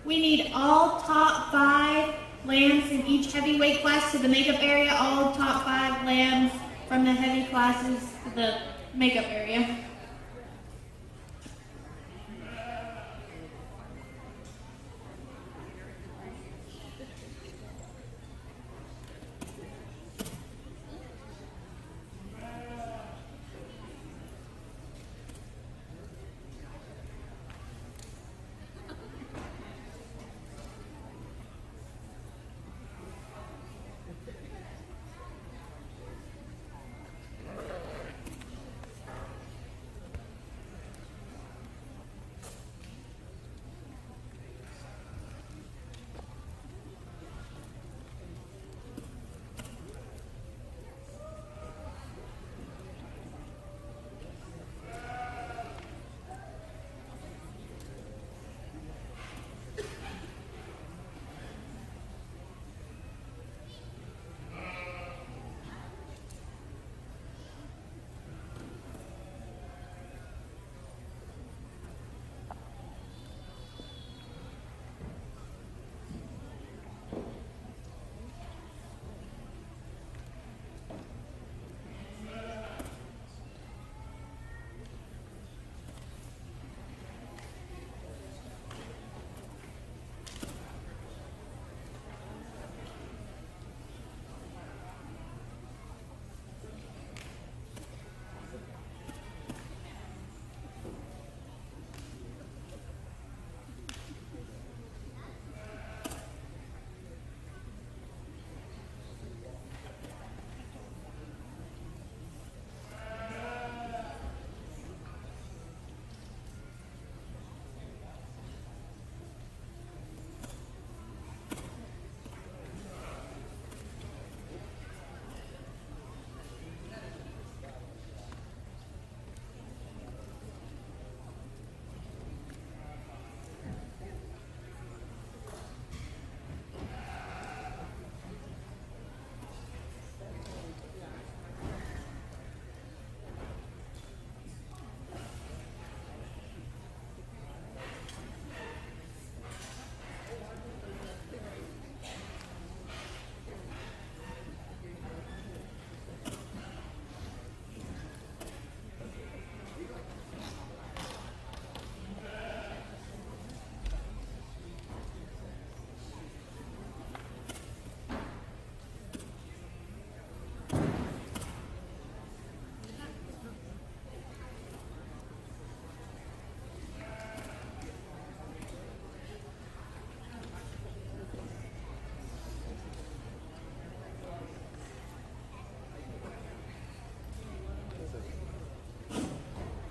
We need all top 5 lambs in each heavyweight class to the makeup area, all top 5 lambs from the heavy classes to the makeup area.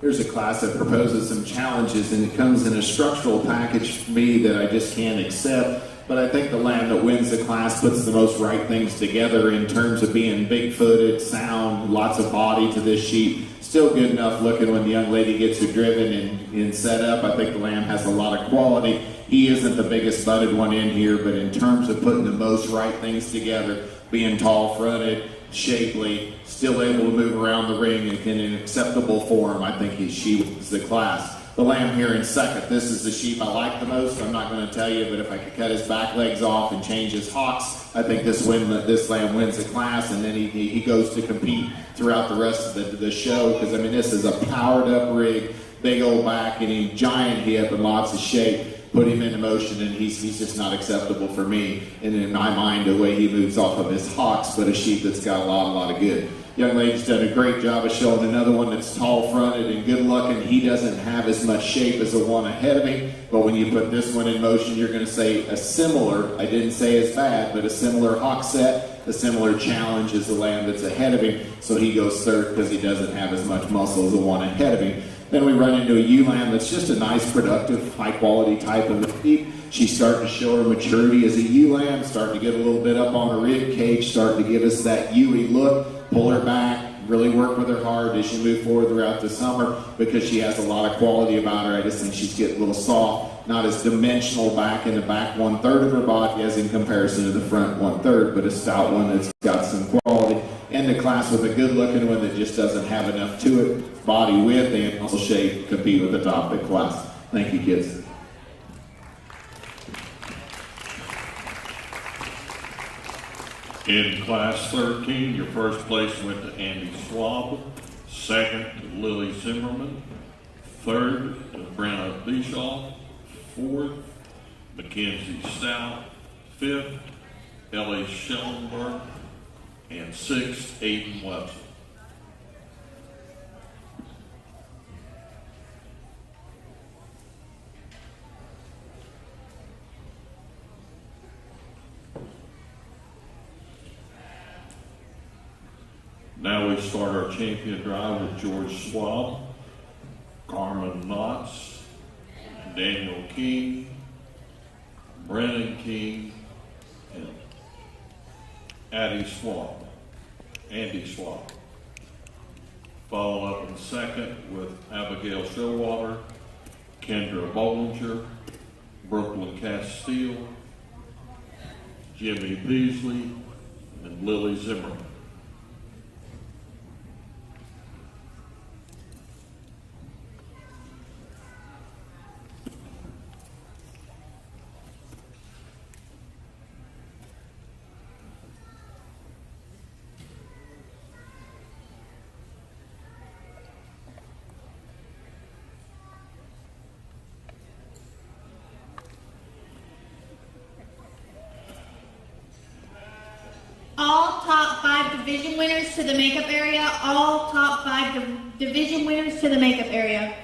here's a class that proposes some challenges, and it comes in a structural package for me that I just can't accept. But I think the lamb that wins the class puts the most right things together in terms of being big-footed, sound, lots of body to this sheep. Still good enough looking when the young lady gets her driven and set up. I think the lamb has a lot of quality. He isn't the biggest butted one in here, but in terms of putting the most right things together, being tall-fronted, shapely, still able to move around the ring in an acceptable form, I think she wins the class. The lamb here in second. This is the sheep I like the most. I'm not going to tell you, but if I could cut his back legs off and change his hocks, I think this lamb wins the class, and then he goes to compete throughout the rest of the show, because, I mean, this is a powered-up rig, big old back, and a giant hip and lots of shape. Put him into motion, and he's just not acceptable for me. And in my mind, the way he moves off of his hocks, but a sheep that's got a lot of good. Young lady's done a great job of showing another one that's tall-fronted and good-looking. He doesn't have as much shape as the one ahead of him, but when you put this one in motion, you're going to say a similar, I didn't say as bad, but a similar hock set, a similar challenge as the lamb that's ahead of him, so he goes third because he doesn't have as much muscle as the one ahead of him. Then we run into a ewe lamb that's just a nice, productive, high-quality type of a sheep. She's starting to show her maturity as a ewe lamb, starting to get a little bit up on her rib cage, starting to give us that ewe look. Pull her back, really work with her hard as she move forward throughout the summer, because she has a lot of quality about her. I just think she's getting a little soft, not as dimensional back in the back 1/3 of her body as in comparison to the front 1/3, but a stout one that's got some quality. And the class with a good-looking one that just doesn't have enough to it, body width and muscle shape, compete with the top of the class. Thank you, kids. In Class 13, your first place went to Andy Schwab, second to Lily Zimmerman, third to Brenna Bischoff, fourth, Mackenzie Stout, fifth, Ellie Schellenberg, and sixth, Aiden Webster. Now we start our champion drive with George Schwab, Carmen Knotts, Daniel King, Brennan King, and Andy Schwab. Follow up in second with Abigail Showwater, Kendra Bollinger, Brooklyn Castile, Jimmy Beasley, and Lily Zimmerman. All top 5 division winners to the makeup area. All top 5 division winners to the makeup area.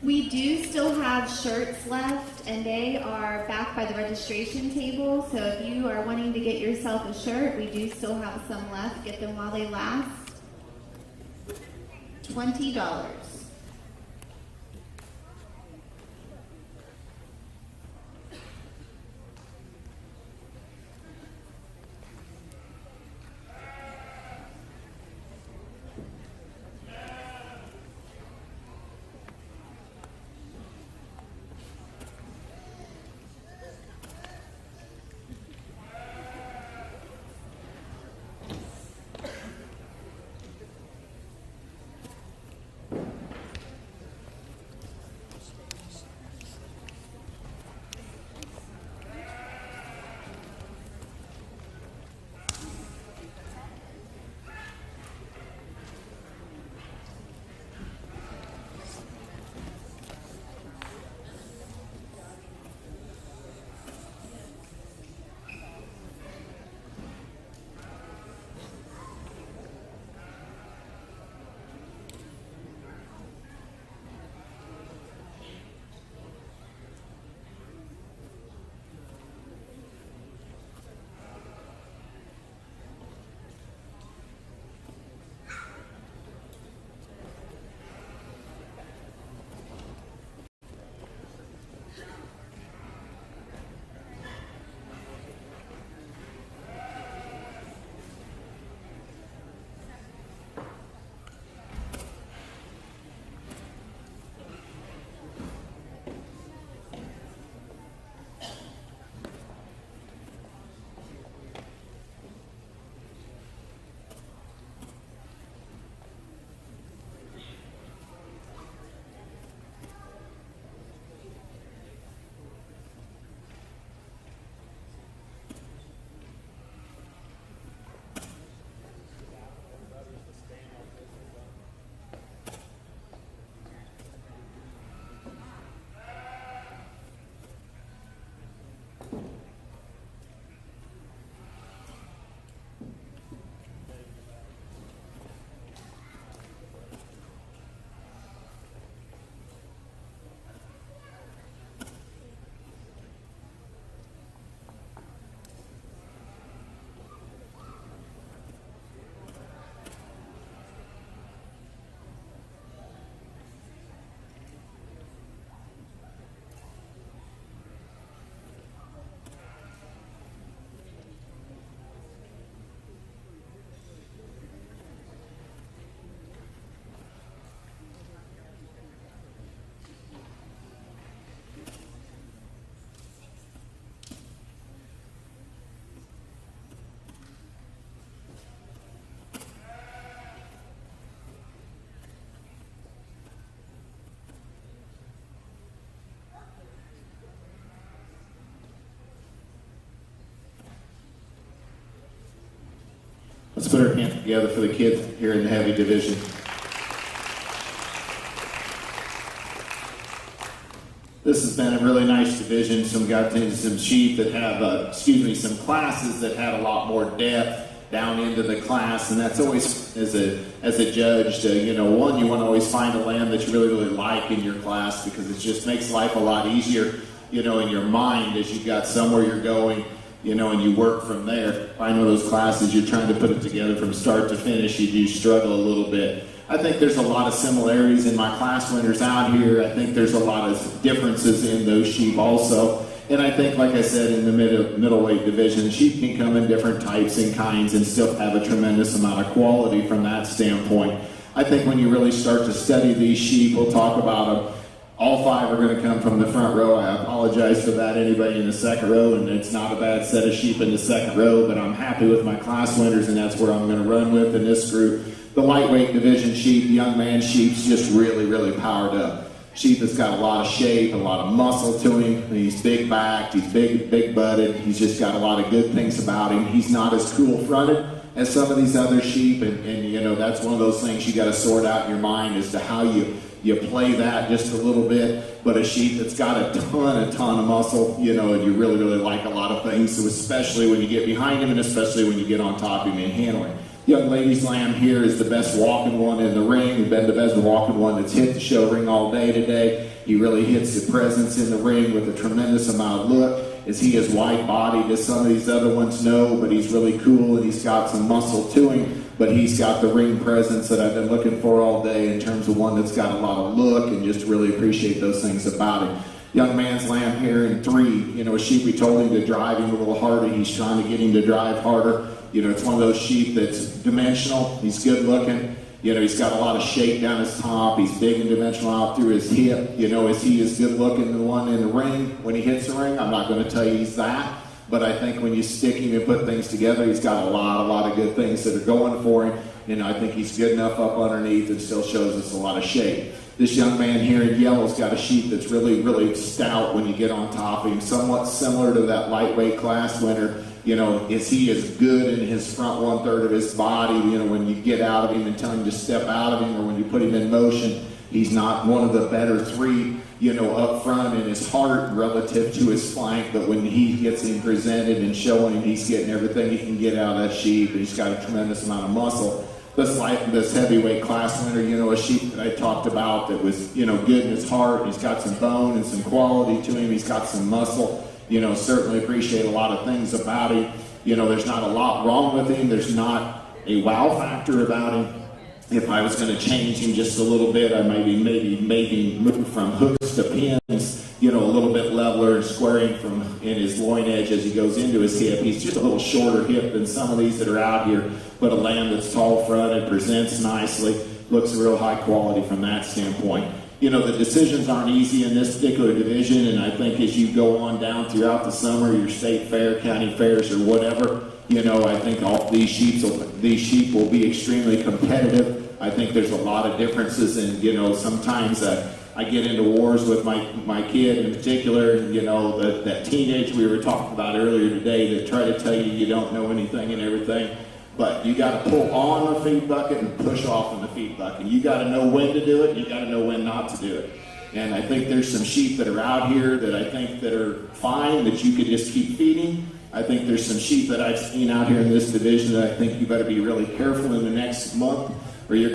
We do still have shirts left, and they are back by the registration table. So if you are wanting to get yourself a shirt, we do still have some left. Get them while they last. $20. Let's put our hands together for the kids here in the heavy division. This has been a really nice division. Some sheep that have, some classes that had a lot more depth down into the class, and that's always, as a judge, one, you want to always find a lamb that you really, really like in your class, because it just makes life a lot easier, in your mind as you've got somewhere you're going, and you work from there. Find one of those classes you're trying to put it together from start to finish, you do struggle a little bit. I think there's a lot of similarities in my class winners out here. I think there's a lot of differences in those sheep also. And I think, like I said, in the middleweight division, sheep can come in different types and kinds and still have a tremendous amount of quality from that standpoint. I think when you really start to study these sheep, we'll talk about them. All five are going to come from the front row. I apologize for that, anybody in the second row, and it's not a bad set of sheep in the second row, but I'm happy with my class winners, and that's where I'm going to run with in this group. The lightweight division sheep, the young man sheep's just really, really powered up. Sheep has got a lot of shape, a lot of muscle to him. He's big-backed, he's big-butted. He's just got a lot of good things about him. He's not as cool-fronted as some of these other sheep, and that's one of those things you got to sort out in your mind as to how you play that just a little bit. But a sheep that's got a ton of muscle, and you really, really like a lot of things, so especially when you get behind him and especially when you get on top of him and handle him. young lady's lamb here is the best walking one in the ring. He's been the best walking one that's hit the show ring all day today. He really hits the presence in the ring with a tremendous amount of look. Is he as wide-bodied as some of these other ones? No, but he's really cool and he's got some muscle to him. But he's got the ring presence that I've been looking for all day in terms of one that's got a lot of look, and just really appreciate those things about him. Young man's lamb here in 3. A sheep, we told him to drive him a little harder. He's trying to get him to drive harder. It's one of those sheep that's dimensional. He's good looking. He's got a lot of shape down his top. He's big and dimensional out through his hip. Is he as good looking as the one in the ring when he hits the ring? I'm not going to tell you he's that. But I think when you stick him and put things together, he's got a lot of good things that are going for him. I think he's good enough up underneath and still shows us a lot of shape. This young man here in yellow's got a sheep that's really stout when you get on top of him, somewhat similar to that lightweight class winner. Is he as good in his front 1/3 of his body, when you get out of him and tell him to step out of him, or when you put him in motion? He's not one of the better 3, up front in his heart relative to his flank, but when he gets him presented and showing him, he's getting everything he can get out of that sheep, and he's got a tremendous amount of muscle. This heavyweight class winner, a sheep that I talked about that was, good in his heart. He's got some bone and some quality to him. He's got some muscle. Certainly appreciate a lot of things about him. There's not a lot wrong with him. There's not a wow factor about him. If I was going to change him just a little bit, I maybe move from hooks to pins, a little bit leveler and squaring from in his loin edge as he goes into his hip. He's just a little shorter hip than some of these that are out here, but a lamb that's tall fronted, presents nicely, looks real high quality from that standpoint. The decisions aren't easy in this particular division, and I think as you go on down throughout the summer, your state fair, county fairs, or whatever, I think all these sheep will be extremely competitive. I think there's a lot of differences, and sometimes I get into wars with my kid in particular. That teenage we were talking about earlier today that try to tell you don't know anything and everything. But you got to pull on the feed bucket and push off on the feed bucket. You got to know when to do it. You got to know when not to do it. And I think there's some sheep that are out here that I think that are fine, that you could just keep feeding. I think there's some sheep that I've seen out here in this division that I think you better be really careful in the next month, or you're